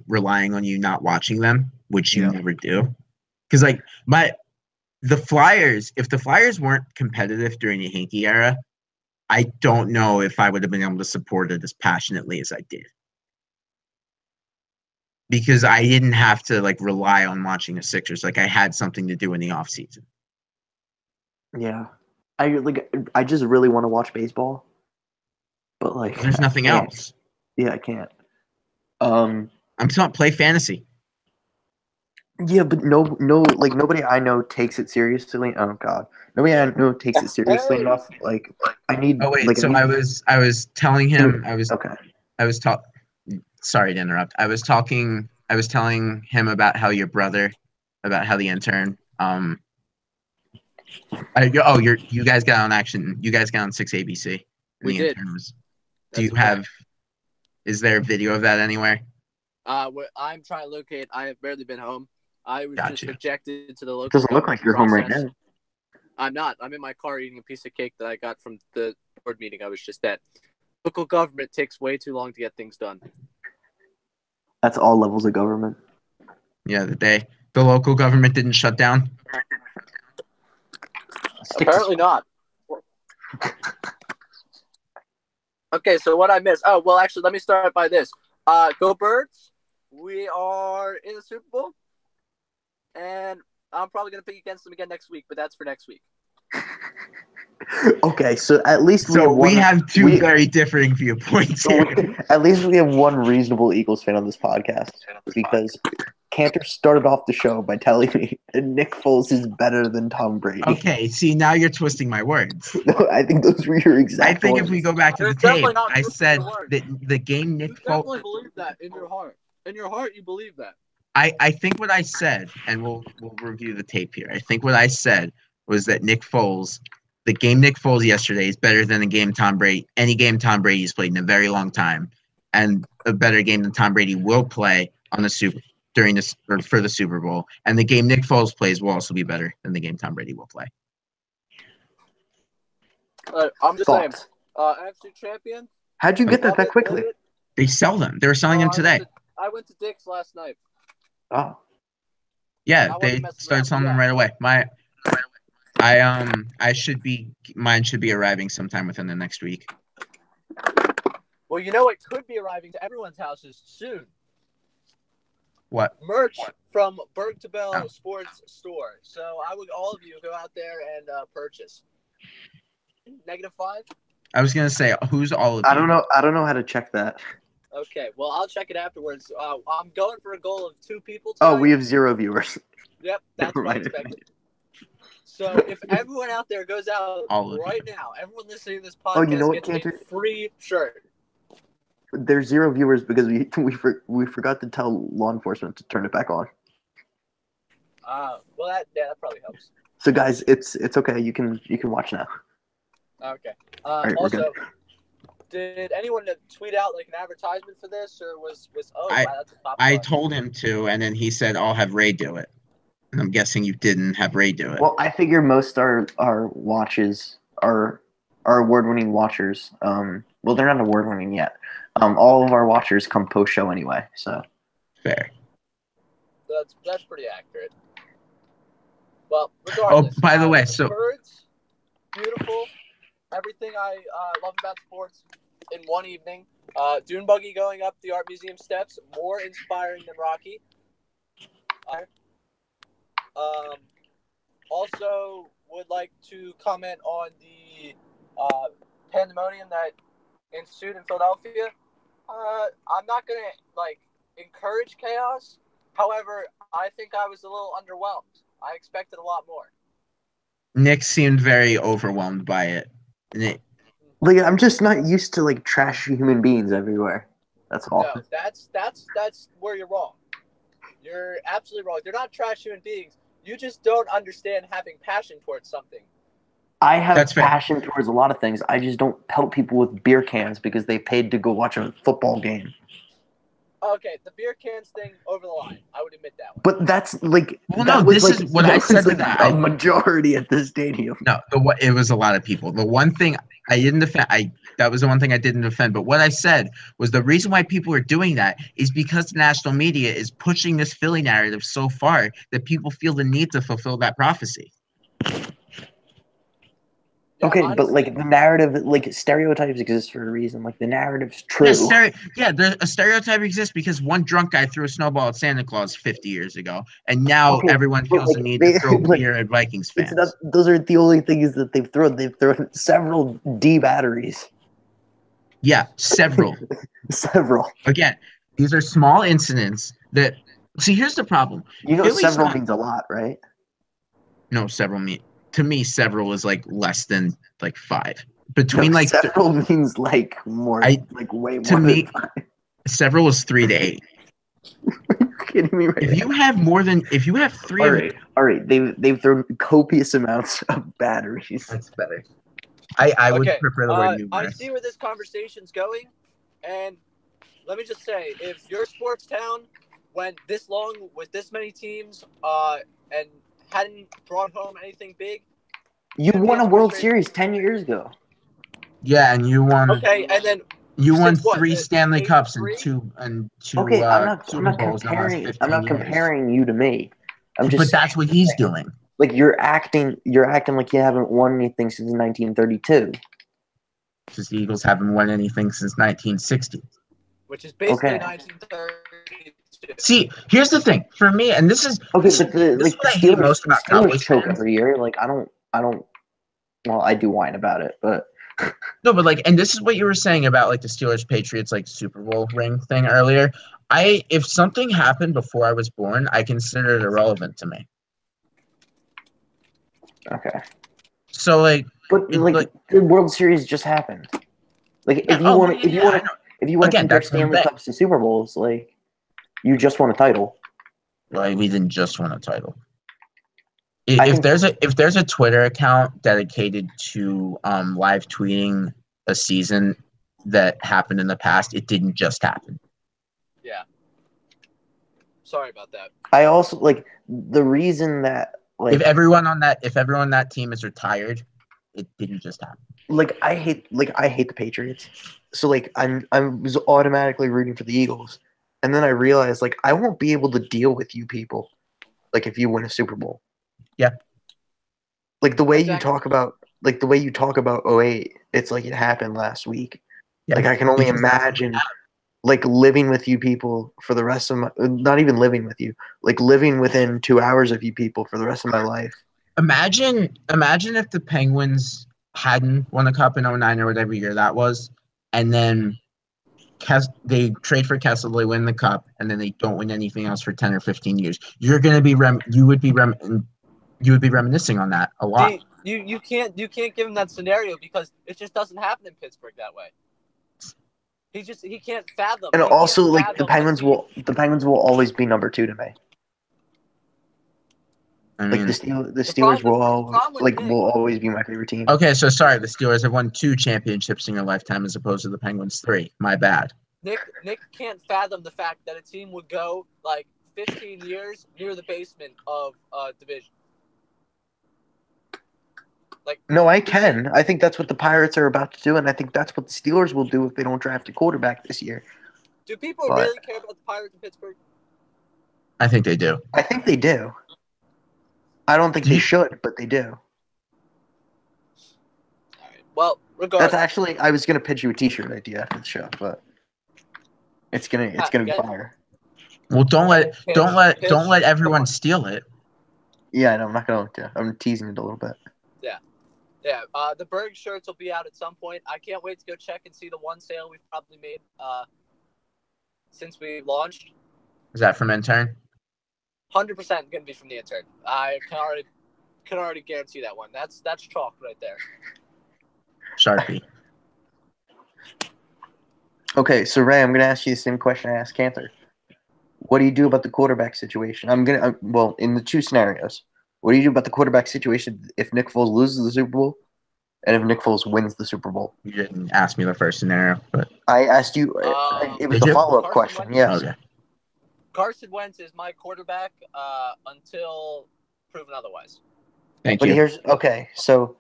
relying on you not watching them, which you never do. Because the Flyers, if the Flyers weren't competitive during the Hinkie era, I don't know if I would have been able to support it as passionately as I did. Because I didn't have to like rely on watching the Sixers. Like I had something to do in the off season. Yeah. I just really want to watch baseball. But like there's nothing else. Yeah, I can't. I'm talking play fantasy. Yeah, but nobody I know takes it seriously. Oh God, nobody I know takes it seriously enough. Like I need. Oh wait, like, so I was telling him okay. Sorry to interrupt. I was telling him about how your brother, about how the intern. You guys got on action. You guys got on 6 ABC. We did. Do you have? Is there a video of that anywhere? I'm trying to locate. I have barely been home. I was just rejected to the local. It doesn't look like you're home right now. I'm not. I'm in my car eating a piece of cake that I got from the board meeting I was just at. Local government takes way too long to get things done. That's all levels of government. Yeah, the local government didn't shut down. Apparently not. Okay, so what I missed? Oh, well, actually, let me start by this. Go Birds. We are in the Super Bowl. And I'm probably going to pick against them again next week, but that's for next week. Okay, so at least we have two very differing viewpoints here. At least we have one reasonable Eagles fan on this podcast, because Cantor started off the show by telling me that Nick Foles is better than Tom Brady. Okay, see, now you're twisting my words. No, I think those were your exact words. If we go back to the tape, I said that the game Nick Foles... You definitely believe that in your heart. In your heart, you believe that. I think what I said, and we'll review the tape here. I think what I said was that the game Nick Foles yesterday is better than any game Tom Brady's played in a very long time, and a better game than Tom Brady will play for the Super Bowl. And the game Nick Foles plays will also be better than the game Tom Brady will play. I'm just saying, NFC champion. How'd you get that quickly? They sell them. They were selling them today. I went to Dick's last night. Oh. Yeah, they started selling them right away. Mine should be arriving sometime within the next week. Well, it could be arriving to everyone's houses soon. What? Merch from Berg to Bell Sports Store. So I would all of you go out there and purchase. -5. I was gonna say, who's all of you? I don't know how to check that. Okay, well, I'll check it afterwards. I'm going for a goal of 2 people tonight. Oh, we have 0 viewers. Yep, that's what I expected. So if everyone out there goes out right now, everyone listening to this podcast gets a free shirt. There's 0 viewers because we forgot to tell law enforcement to turn it back on. Well, that probably helps. So guys, it's okay. You can watch now. Okay. Right, also, did anyone tweet out like an advertisement for this, or was that's a top I told him to, and then he said, "I'll have Ray do it." And I'm guessing you didn't have Ray do it. Well, I figure most our watches are award-winning watchers. Well, they're not award-winning yet. All of our watchers come post-show anyway, so fair. That's pretty accurate. Well, regardless. Oh, by the way, so Birds, beautiful. Everything I love about sports in one evening. Dune buggy going up the art museum steps, more inspiring than Rocky. Also would like to comment on the pandemonium that ensued in Philadelphia. I'm not gonna encourage chaos. However, I think I was a little underwhelmed. I expected a lot more. Nick seemed very overwhelmed by it. Like I'm just not used to like trashy human beings everywhere. That's all. No, that's where you're wrong. You're absolutely wrong. They're not trash human beings. You just don't understand having passion towards something. I have That's fair. passion towards a lot of things. I just don't pelt people with beer cans because they paid to go watch a football game. Okay, the beer cans thing over the line. I would admit that one. But that's like Well, that no, was this like is what I that said was to like that. a majority at the stadium. No, it was a lot of people. The one thing I didn't defend, that was the one thing I didn't defend. But what I said was the reason why people are doing that is because the national media is pushing this Philly narrative so far that people feel the need to fulfill that prophecy. Yeah, Okay, honestly, but like the narrative, like stereotypes exist for a reason. Like the narrative's true. A stereotype exists because one drunk guy threw a snowball at Santa Claus 50 years ago, and now Okay, everyone but feels like the need they, to throw like beer at Vikings it's fans. not. Those are the only things that they've thrown. They've thrown several D batteries. Yeah, several. Several. Again, these are small incidents that. See, here's the problem. You know, Philly's several not. means a lot, right? No, several mean to me. Several is like less than like 5. No, Between like several means like more, I like way to more than me, 5. several is 3 to 8. You're kidding me right If you now. have more than if you have 3 All of right, all right. They've thrown copious amounts of batteries. that's better. I would okay. prefer the word I numerous. see where this conversation's going, and let me just say, if your sports town went this long with this many teams, and hadn't brought home anything big, You shouldn't be won as a World frustrated. Series 10 years ago. Yeah, and you won. Okay, and then You won since what, 3 Stanley Cups and 83? two Okay, I'm Super not Bowls in the last comparing. I'm 15 not years. comparing you to me. I'm just But that's what he's doing. like you're acting. You're acting like you haven't won anything since 1932. Because the Eagles haven't won anything since 1960. Which is basically Okay. 1932. See, here's the thing for me, and this is Okay, this, but the this is like what I hate most the about Steelers Cowboys choke fans. every year. Like I don't. Well, I do whine about it, but No, but like, and this is what you were saying about like the Steelers Patriots like Super Bowl ring thing earlier. If something happened before I was born, I consider it irrelevant to me. okay. So like, But like the World Series just happened. Like yeah, I know. if you want to Again, compare that's one Stanley thing. Cups to Super Bowls, like you just won a title. Like we didn't just win a title. I If think there's a Twitter account dedicated to live tweeting a season that happened in the past, it didn't just happen. Yeah. Sorry about that. I also like the reason that like If everyone on that team is retired, it didn't just happen. I hate the Patriots. So like I was automatically rooting for the Eagles. And then I realized like I won't be able to deal with you people like if you win a Super Bowl. Yeah. Like the way Exactly. you talk about '08, it's like it happened last week. Yeah. Like I can only Because imagine like living with you people for the rest of my not even living with you, like living within 2 hours of you people for the rest of my life. imagine if the Penguins hadn't won a cup in 09 or whatever year that was, and then they trade for Kessel, they win the cup, and then they don't win anything else for 10 or 15 years. You're gonna be you would be reminiscing on that a lot. You can't give him that scenario because it just doesn't happen in Pittsburgh that way. He can't fathom. And he also can't like fathom the Penguins will always be number 2 to me. I Like mean, the Steelers will always be my favorite team. okay, so sorry, the Steelers have won 2 championships in their lifetime as opposed to the Penguins 3. My bad. Nick can't fathom the fact that a team would go like 15 years near the basement of a division. Like No, I can. I think that's what the Pirates are about to do, and I think that's what the Steelers will do if they don't draft a quarterback this year. do people But really care about the Pirates in Pittsburgh? I think they do. I think they do. I don't think they should, but they do. All right. Well, regardless. That's actually I was gonna pitch you a T-shirt idea after the show, but it's gonna be fire. Well, don't let everyone on. steal it. Yeah, no, I'm not going to. I'm teasing it a little bit. Yeah. The Berg shirts will be out at some point. I can't wait to go check and see the one sale we've probably made since we launched. Is that from intern? 100% going to be from the intern. I can already guarantee that one. That's chalk right there. Sharpie. Okay, so Ray, I'm going to ask you the same question I asked Cantor. What do you do about the quarterback situation? Well, in the two scenarios, what do you do about the quarterback situation if Nick Foles loses the Super Bowl and if Nick Foles wins the Super Bowl? You didn't ask me the first scenario, but I asked you. It was Did the you? follow-up Carson question. Wentz? Yes. Okay. Carson Wentz is my quarterback until proven otherwise. Thank But you. here's okay. So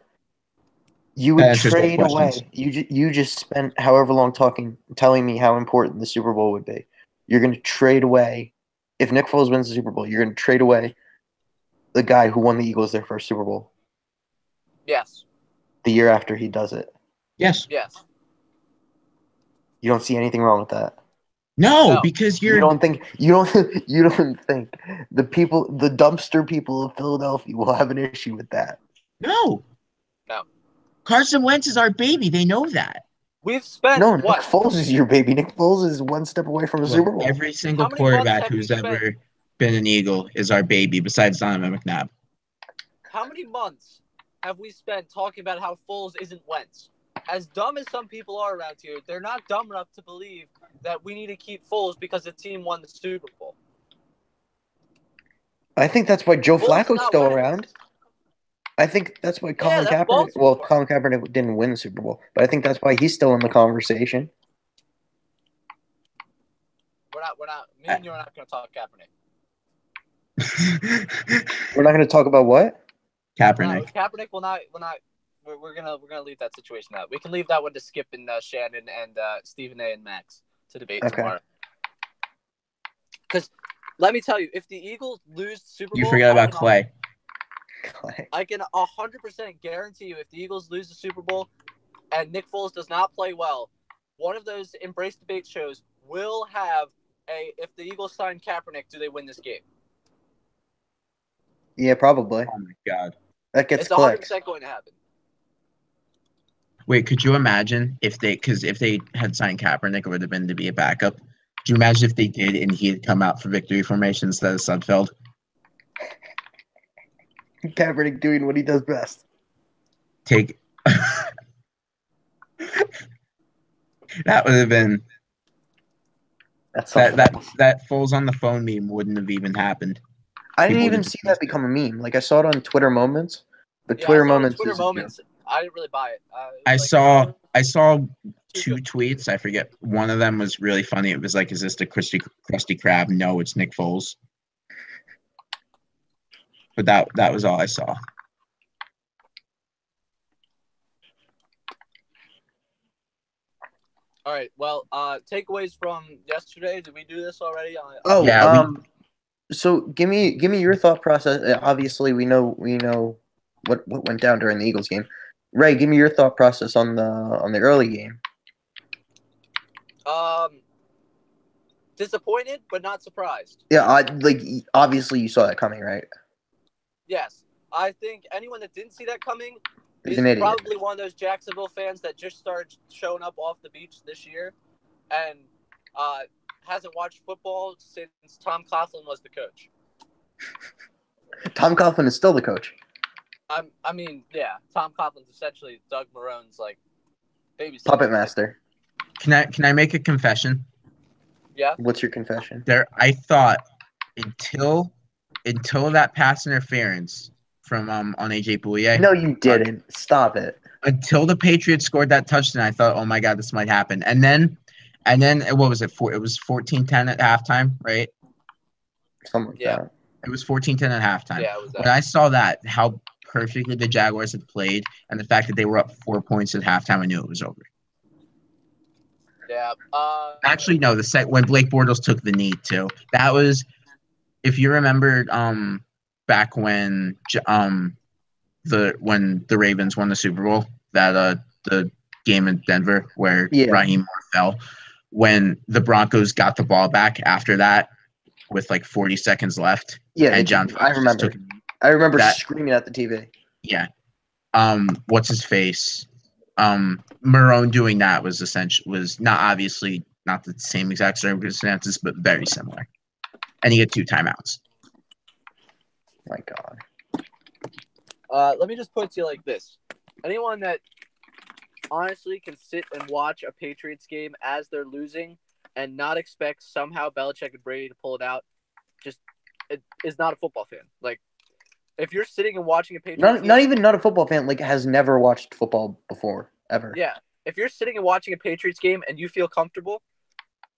you That would answers both trade questions. away. You just spent however long telling me how important the Super Bowl would be. You're going to trade away if Nick Foles wins the Super Bowl. You're going to trade away the guy who won the Eagles their first Super Bowl Yes. the year after he does it. Yes. Yes. You don't see anything wrong with that. No, No. because You don't think you don't the dumpster people of Philadelphia will have an issue with that. No. No. Carson Wentz is our baby. They know that. We've spent No, Nick what? Foles is your baby. Nick Foles is one step away from a Look, Super Bowl. every single How many months quarterback have we who's spent? ever been an Eagle is our baby, besides Donovan McNabb. How many months have we spent talking about how Foles isn't Wentz? As dumb as some people are around here, they're not dumb enough to believe that we need to keep Foles because the team won the Super Bowl. I think that's why Joe Foles is Flacco's not still Wentz. around. I think that's why Colin that's Kaepernick. Baltimore. Well, Colin Kaepernick didn't win the Super Bowl, but I think that's why he's still in the conversation. We're not. Me and you are not going to talk Kaepernick. We're not going to talk about what? Kaepernick. Kaepernick will not. We're gonna leave that situation out. We can leave that one to Skip and Shannon and Stephen A. and Max to debate tomorrow. Because let me tell you, if the Eagles lose the Super Bowl, You forgot about Clay. I can 100% guarantee you, if the Eagles lose the Super Bowl and Nick Foles does not play well, one of those Embrace Debate shows will have a. If the Eagles sign Kaepernick, do they win this game? Yeah, probably. Oh my God. That gets It's clicks. 100% going to happen. Wait, could you imagine if they had signed Kaepernick, it would have been to be a backup. Could you imagine if they did and he had come out for victory formation instead of Sudfeld? Kaepernick doing what he does best. Take that would have been that Foles on the phone meme wouldn't have even happened. I didn't even see that become a meme. Like I saw it on Twitter Moments, but Yeah, Twitter I saw Moments. Twitter Moments. I didn't really buy it. I saw two tweets. I forget. One of them was really funny. It was like, "Is this the Krusty Krab?" No, it's Nick Foles. But that was all I saw. All right. Well, takeaways from yesterday. Did we do this already? So give me your thought process. Obviously, we know what went down during the Eagles game. Ray, give me your thought process on the early game. Disappointed, but not surprised. Yeah, obviously you saw that coming, right? Yes, I think anyone that didn't see that coming is probably one of those Jacksonville fans that just started showing up off the beach this year, and hasn't watched football since Tom Coughlin was the coach. Tom Coughlin is still the coach. I mean, yeah, Tom Coughlin's essentially Doug Marone's baby puppet master. Can I make a confession? Yeah. What's your confession? I thought until that pass interference from on AJ Bouye. No, you didn't. Stop it. Until the Patriots scored that touchdown, I thought, oh my God, this might happen. And then what was it? It was 14-10 at halftime, right? Something like that. It was 14-10 at halftime. Yeah, it was that. When I saw that, how perfectly the Jaguars had played, and the fact that they were up 4 points at halftime, I knew it was over. Yeah. Actually, no. When Blake Bortles took the knee too, that was, if you remember, back when the Ravens won the Super Bowl, that the game in Denver where Raheem Morris fell, when the Broncos got the ball back after that with 40 seconds left. Yeah, and John I remember. I remember screaming at the TV. Yeah. What's his face? Marone doing that was obviously not the same exact circumstances, but very similar. And he had 2 timeouts. My God. Let me just put it to you like this. Anyone that honestly can sit and watch a Patriots game as they're losing and not expect somehow Belichick and Brady to pull it out, just it is not a football fan. Like, if you're sitting and watching a Patriots game, Not a football fan, like has never watched football before ever. yeah, if you're sitting and watching a Patriots game and you feel comfortable,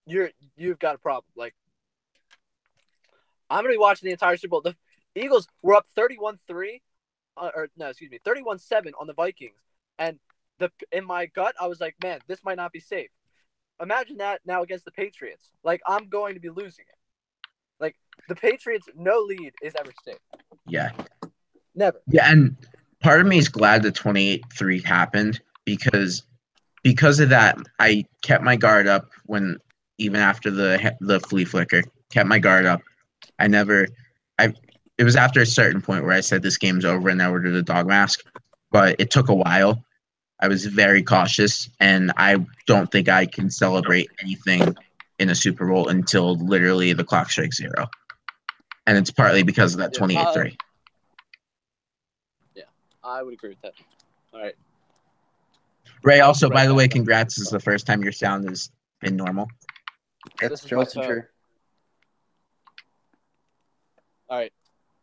you've got a problem. Like, I'm gonna be watching the entire Super Bowl. The Eagles were up 31-3, 31-7 on the Vikings, and in my gut, I was like, man, this might not be safe. Imagine that now against the Patriots. Like, I'm going to be losing it. Like, the Patriots, no lead is ever safe. Yeah. Never. Yeah, and part of me is glad the 28-3 happened because of that, I kept my guard up when even after the flea flicker, kept my guard up. It was after a certain point where I said this game's over and I ordered a dog mask, but it took a while. I was very cautious, and I don't think I can celebrate anything in a Super Bowl until literally the clock strikes 0. And it's partly because of that 28-3. Yeah, I would agree with that. All right. Ray, also, by the way, congrats. This is the first time your sound has been normal. That's also true. All right.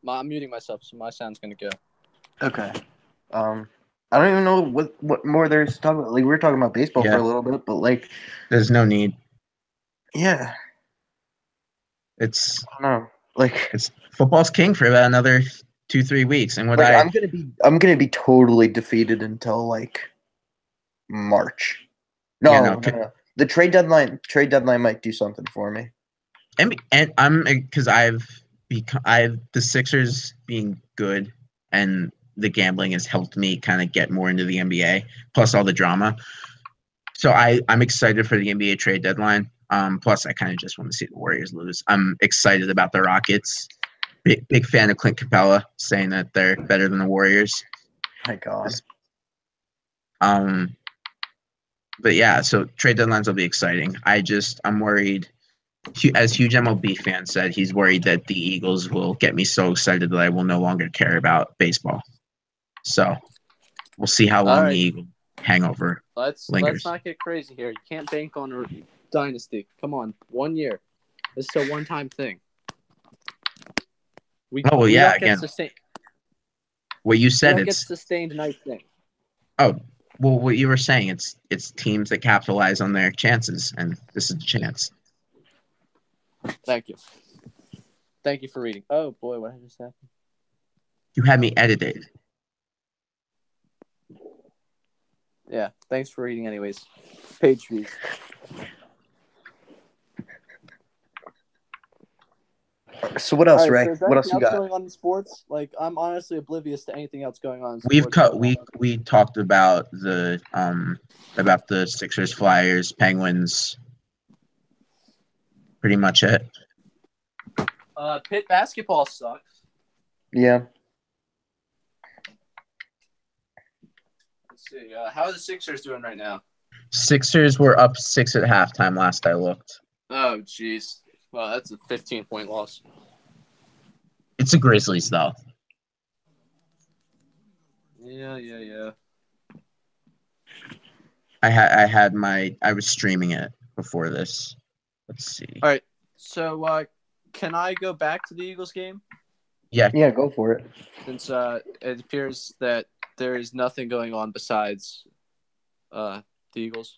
I'm muting myself, so my sound's going to go. Okay. I don't even know what more there's to talk about. Like, we were talking about baseball for a little bit, but, like... There's no need. Yeah. I don't know. Like... It's football's king for about another 2-3 weeks. And I'm gonna be totally defeated until, like, March. No. The trade deadline might do something for me. And I'm... Because the Sixers being good and the gambling has helped me kind of get more into the NBA, plus all the drama. So I'm excited for the NBA trade deadline. Plus, I kind of just want to see the Warriors lose. I'm excited about the Rockets. Big fan of Clint Capella saying that they're better than the Warriors. My God. But yeah, so trade deadlines will be exciting. I'm worried. As huge MLB fan said, he's worried that the Eagles will get me so excited that I will no longer care about baseball. So we'll see how long the Eagle hangover lingers. Let's not get crazy here. You can't bank on a dynasty. Come on, 1 year. This is a one-time thing. What you said, it's sustained nice thing. Oh, well, what you were saying, it's teams that capitalize on their chances, and this is the chance. Thank you. Thank you for reading. Oh boy, what just happened? You had me edited. Yeah, thanks for reading anyways. Page views. So what else, Ray? What else you got? Going on in sports? Like, I'm honestly oblivious to anything else going on in sports. We talked about the Sixers, Flyers, Penguins. Pretty much it. Pitt basketball sucks. Yeah. Let's see. How are the Sixers doing right now? Sixers were up 6 at halftime last I looked. Oh, jeez. Well, that's a 15-point loss. It's the Grizzlies, though. Yeah. I was streaming it before this. Let's see. All right. So, can I go back to the Eagles game? Yeah. Yeah, go for it. Since it appears that there is nothing going on besides the Eagles.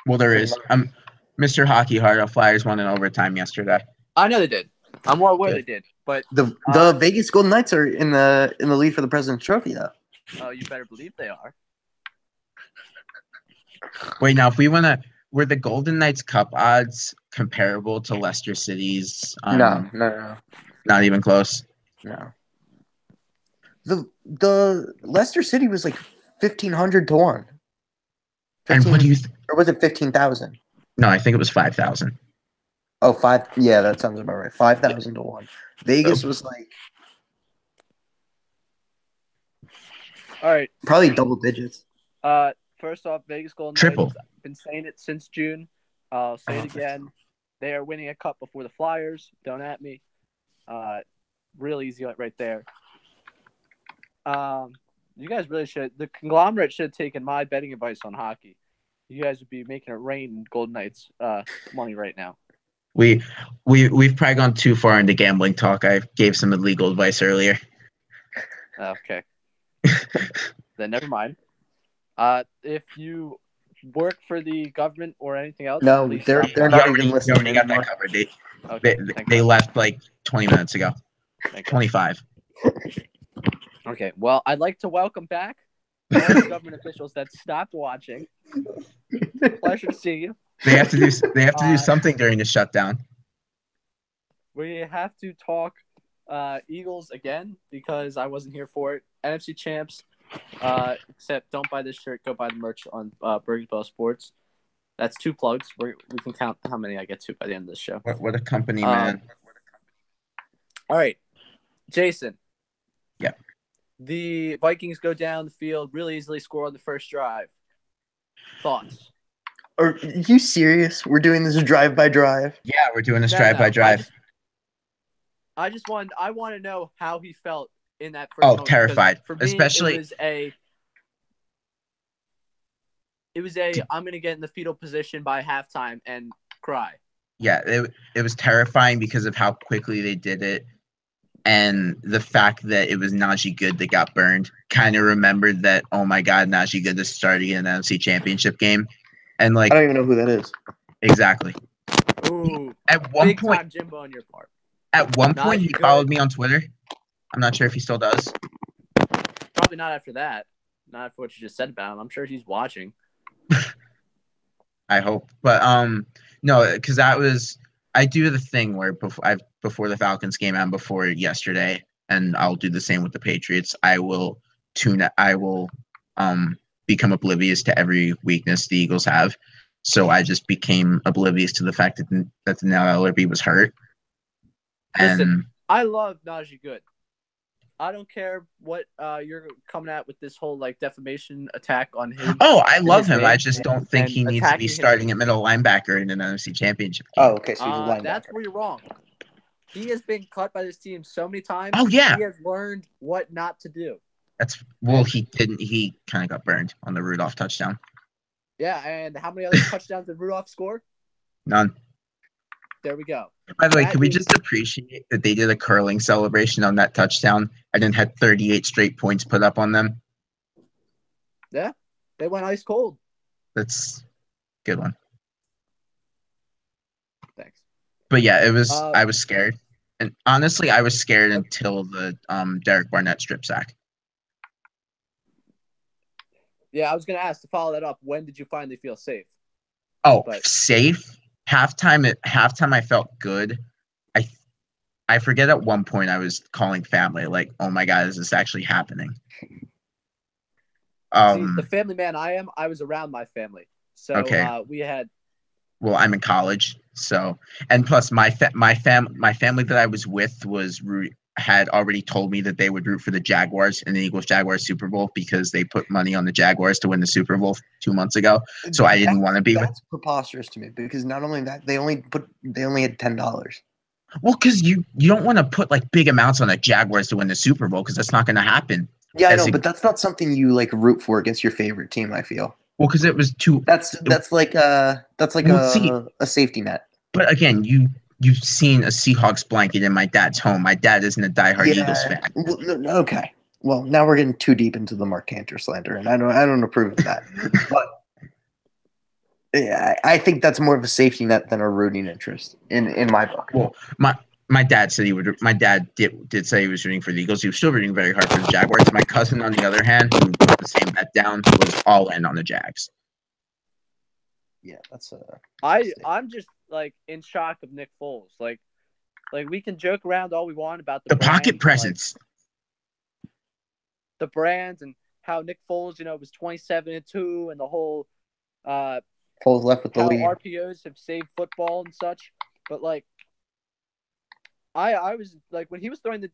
Well, there is. Mr. Hockey Heart, our Flyers won in overtime yesterday. I know they did. I'm more aware they did. But the Vegas Golden Knights are in the lead for the President's Trophy, though. Oh, you better believe they are. Wait, now if we were the Golden Knights Cup odds comparable to Leicester City's? No. Not even close. No. The Leicester City was like 1,500 to 1. And what do you? Or was it 15,000? No, I think it was 5,000. Oh, 5. Yeah, that sounds about right. 5,000 to 1. Vegas was like. All right. Probably double digits. First off, Vegas Golden Triple. Knights. I've been saying it since June. I'll say it again. They are winning a cup before the Flyers. Don't at me. Real easy right there. You guys really should. The conglomerate should have taken my betting advice on hockey. You guys would be making it rain Golden Knights money right now. We've probably gone too far into gambling talk. I gave some illegal advice earlier. Okay. Then never mind. If you work for the government or anything else, No, please they're stop. not already, even you listening already got anymore. that covered. They, Okay, they left like 20 minutes ago. 25. Okay, well, I'd like to welcome back all the government officials that stopped watching. Pleasure to see you. They have to do something during the shutdown. We have to talk Eagles again because I wasn't here for it. NFC champs, except don't buy this shirt. Go buy the merch on Burger Bell Sports. That's 2 plugs. We can count how many I get to by the end of this show. What a company, man. All right, Jason. Yeah. The Vikings go down the field, really easily score on the first drive. Thoughts? Are you serious? We're doing this drive by drive. Yeah, we're doing this drive by drive. I want to know how he felt in that first. Oh, moment, terrified. For me, Especially it was a I'm gonna get in the fetal position by halftime and cry. Yeah, it was terrifying because of how quickly they did it, and the fact that it was Najee Good that got burned. Kind of remembered that, oh my God, Najee Good is starting in an NFC Championship game, and like I don't even know who that is. Exactly. Ooh, at one big point, time Jimbo on your part. At one point, he Good. followed me on Twitter. I'm not sure if he still does. Probably not after that. Not after what you just said about him. I'm sure he's watching. I hope, but no, because I do the thing where before the Falcons game and before yesterday, and I'll do the same with the Patriots. I will become oblivious to every weakness the Eagles have. So I just became oblivious to the fact that Danielle Ellerbe was hurt. Listen, I love Najee Good. I don't care what you're coming at with this whole like defamation attack on him. Oh, I love him. I just don't think he needs to be starting at middle linebacker in an NFC Championship game. Oh, okay. So he's a linebacker. That's where you're wrong. He has been cut by this team so many times. Oh yeah. He has learned what not to do. He didn't. He kind of got burned on the Rudolph touchdown. Yeah, and how many other touchdowns did Rudolph score? None. There we go. By the way, can we just appreciate that they did a curling celebration on that touchdown and then had 38 straight points put up on them? Yeah, they went ice cold. That's a good one. Thanks. But yeah, it was. I was scared, and honestly, I was scared until the Derek Barnett strip sack. Yeah, I was gonna ask to follow that up. When did you finally feel safe? Oh, safe. Halftime, I felt good. I forget at one point I was calling family like, oh my God, is this actually happening? See, the family man I am, I was around my family. So okay. We had. Well, I'm in college, so and plus my family that I was with had already told me that they would root for the Jaguars in the Eagles-Jaguars Super Bowl because they put money on the Jaguars to win the Super Bowl 2 months ago. So I didn't want to be with. That's preposterous to me because not only that, they only had $10. Well, because you don't want to put like big amounts on the Jaguars to win the Super Bowl because that's not going to happen. Yeah, I know, but that's not something you like root for against your favorite team. I feel. Well, because it was too. That's like a safety net. But again, you've seen a Seahawks blanket in my dad's home. My dad isn't a diehard Eagles fan. Well, no, okay. Well, now we're getting too deep into the Mark Cantor slander, and I don't approve of that. But yeah, I think that's more of a safety net than a rooting interest in my book. Well, my dad said he would. My dad did say he was rooting for the Eagles. He was still rooting very hard for the Jaguars. My cousin, on the other hand, who put the same bet down, was all in on the Jags. Yeah, that's I'm just like in shock of Nick Foles. Like we can joke around all we want about the pocket presence, the brands, and how Nick Foles, was 27-2, and the whole Foles left with the lead. RPOs have saved football and such. But like, I was like, when he was throwing the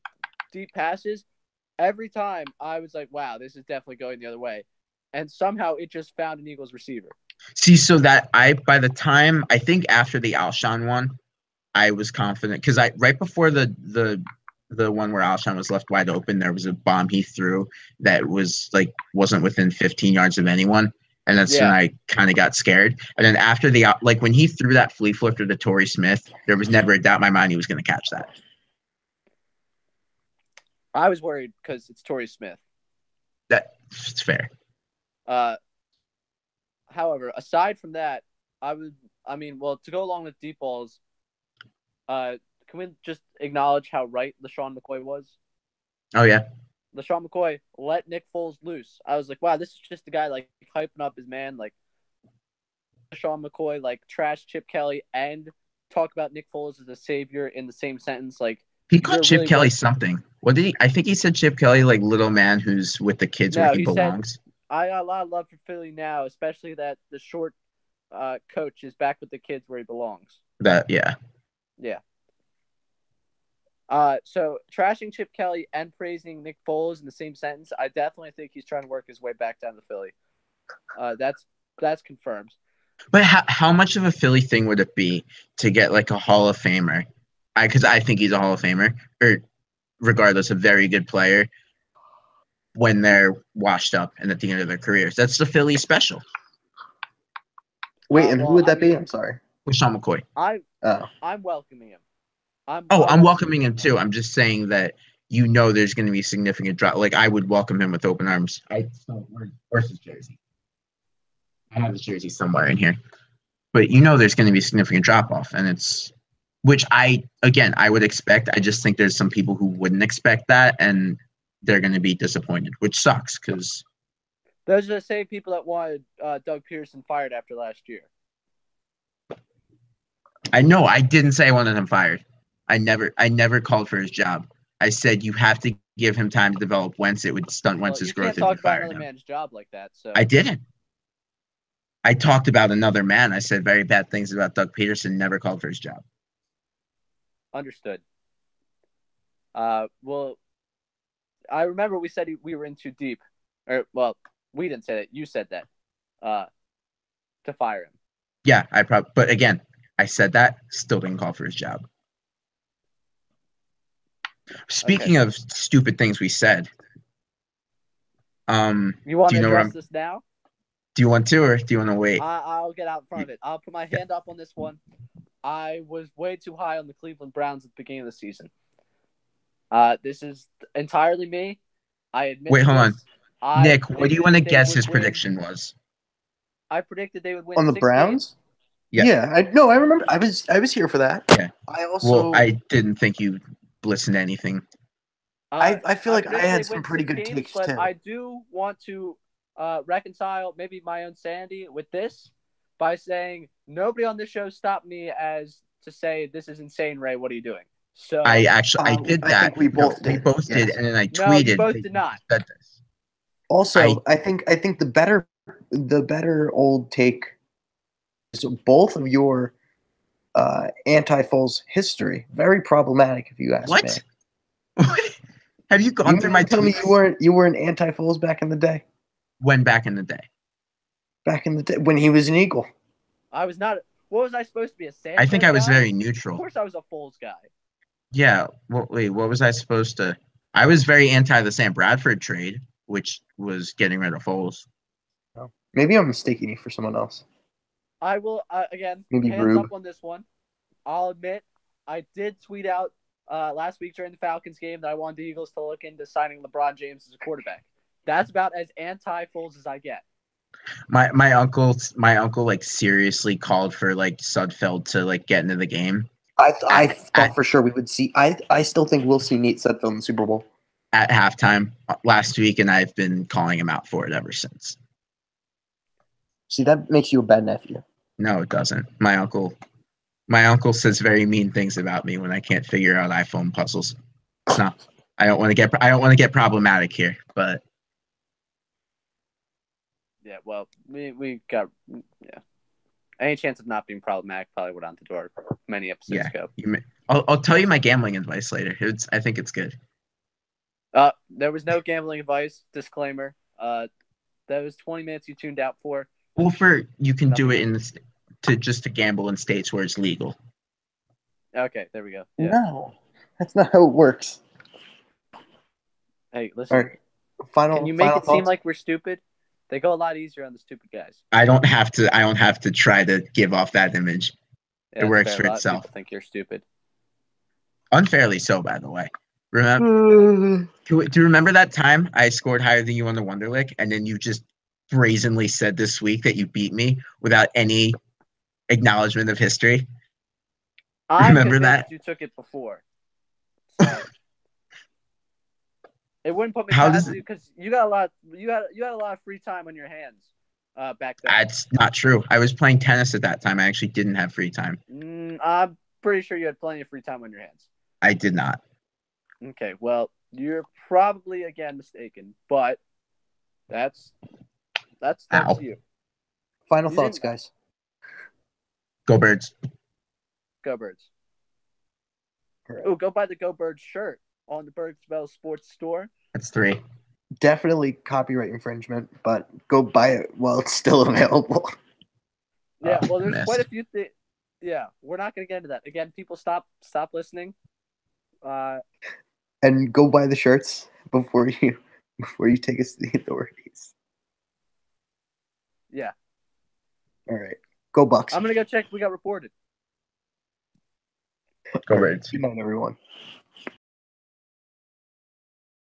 deep passes, every time I was like, wow, this is definitely going the other way, and somehow it just found an Eagles receiver. See, so that by the time I think after the Alshon one, I was confident because right before the the one where Alshon was left wide open. There was a bomb he threw that was like wasn't within 15 yards of anyone, and that's when I kind of got scared. And then after like when he threw that flea flipper to Torrey Smith, there was never a doubt in my mind he was going to catch that. I was worried because it's Torrey Smith. That's fair. However, aside from that, to go along with deep balls, can we just acknowledge how right LaShawn McCoy was? Oh, yeah. LaShawn McCoy let Nick Foles loose. I was like, wow, this is just a guy, like, hyping up his man. Like, LaShawn McCoy, like, trash Chip Kelly and talk about Nick Foles as a savior in the same sentence. Like, he called Chip Kelly something. What did he? I think he said Chip Kelly, like, little man who's with the kids where he belongs. Said, I got a lot of love for Philly now, especially that the short coach is back with the kids where he belongs. Yeah. So trashing Chip Kelly and praising Nick Foles in the same sentence, I definitely think he's trying to work his way back down to Philly. That's confirmed. But how much of a Philly thing would it be to get like a Hall of Famer? Because I think he's a Hall of Famer, or regardless, a very good player when they're washed up and at the end of their careers. That's the Philly special. Wait, and who would that be? I'm sorry. LaShawn McCoy. I'm welcoming him. I'm welcoming him too. I'm just saying that there's going to be a significant drop. Like, I would welcome him with open arms. Where's his jersey? I have his jersey somewhere in here. But there's going to be a significant drop-off, and which I would expect. I just think there's some people who wouldn't expect that, and they're going to be disappointed, which sucks because those are the same people that wanted Doug Peterson fired after last year. I know. I didn't say I wanted him fired. I never called for his job. I said you have to give him time to develop. Wentz, it would stunt Wentz's growth. You can't talk about another man's job like that. So I didn't. I talked about another man. I said very bad things about Doug Peterson. Never called for his job. Understood. Well, I remember we said we were in too deep. We didn't say that. You said that. To fire him. Yeah, but again, I said that. Still didn't call for his job. Speaking of stupid things we said, you want to address this now? Do you want to, or do you want to wait? I'll get out in front of it. I'll put my hand up on this one. I was way too high on the Cleveland Browns at the beginning of the season. This is entirely me. I admit. Wait, hold on. Nick, what do you want to guess his prediction was? I predicted they would win on the Browns. Games. Yeah, I remember. I was here for that. Yeah. I didn't think you listened to anything. I feel like I had some pretty good takes but too. I do want to reconcile maybe my own sanity with this by saying nobody on this show stopped me as to say this is insane, Ray. What are you doing? So I did that. I think we both did. We both did, and then I tweeted. No, you both did not. Said this. Also, I think the better old take is both of your anti-Foles history. Very problematic, if you ask me. What? Have you gone through my? Tell me you weren't anti-Foles back in the day. When back in the day? Back in the day when he was an Eagle. I was not. What was I supposed to be, a Sanchez I think I was guy? very neutral. Of course, I was a Foles guy. Yeah. Well, wait. What was I supposed to? I was very anti the Sam Bradford trade, which was getting rid of Foles. Oh. Maybe I'm mistaking you for someone else. I will again. Maybe hands Rube. up on this one. I'll admit I did tweet out last week during the Falcons game that I wanted the Eagles to look into signing LeBron James as a quarterback. That's about as anti-Foles as I get. My uncle like seriously called for like Sudfeld to like get into the game. I thought for sure we would see. I still think we'll see Nate Sudfeld in the Super Bowl at halftime last week, and I've been calling him out for it ever since. See, that makes you a bad nephew. No, it doesn't. My uncle says very mean things about me when I can't figure out iPhone puzzles. No, I don't want to get problematic here, but yeah. Well, we got any chance of not being problematic probably went out the door many episodes ago. I'll tell you my gambling advice later. I think it's good. There was no gambling advice. Disclaimer. That was 20 minutes you tuned out for. Well, you can do it to gamble in states where it's legal. Okay, there we go. Yeah. No, that's not how it works. Hey, listen. All right. Final. Can you make final it seem thoughts? like we're stupid? They go a lot easier on the stupid guys. I don't have to try to give off that image. Yeah, It works fair. for A lot itself. of people think you're stupid. Unfairly so, by the way. Remember? Do you remember that time I scored higher than you on the Wonderlic, and then you just brazenly said this week that you beat me without any acknowledgement of history? I'm Remember convinced that? you took it before. So it wouldn't put me How past does you because you got a lot. You had a lot of free time on your hands back then. That's not true. I was playing tennis at that time. I actually didn't have free time. I'm pretty sure you had plenty of free time on your hands. I did not. Okay, well, you're probably again mistaken, but that's Ow. you. Final You thoughts, didn't- guys. Go Birds. Go Birds. All right. Oh, go buy the Go Birds shirt on the Birdsville Sports Store. That's 3. Definitely copyright infringement, but go buy it while it's still available. Yeah, well, there's missed. quite a few things. Yeah, we're not going to get into that. Again, people stop listening. And go buy the shirts before you take us to the authorities. Yeah. All right. Go Bucks. I'm going to go check if we got reported. Go All right. Birds. Good night, everyone.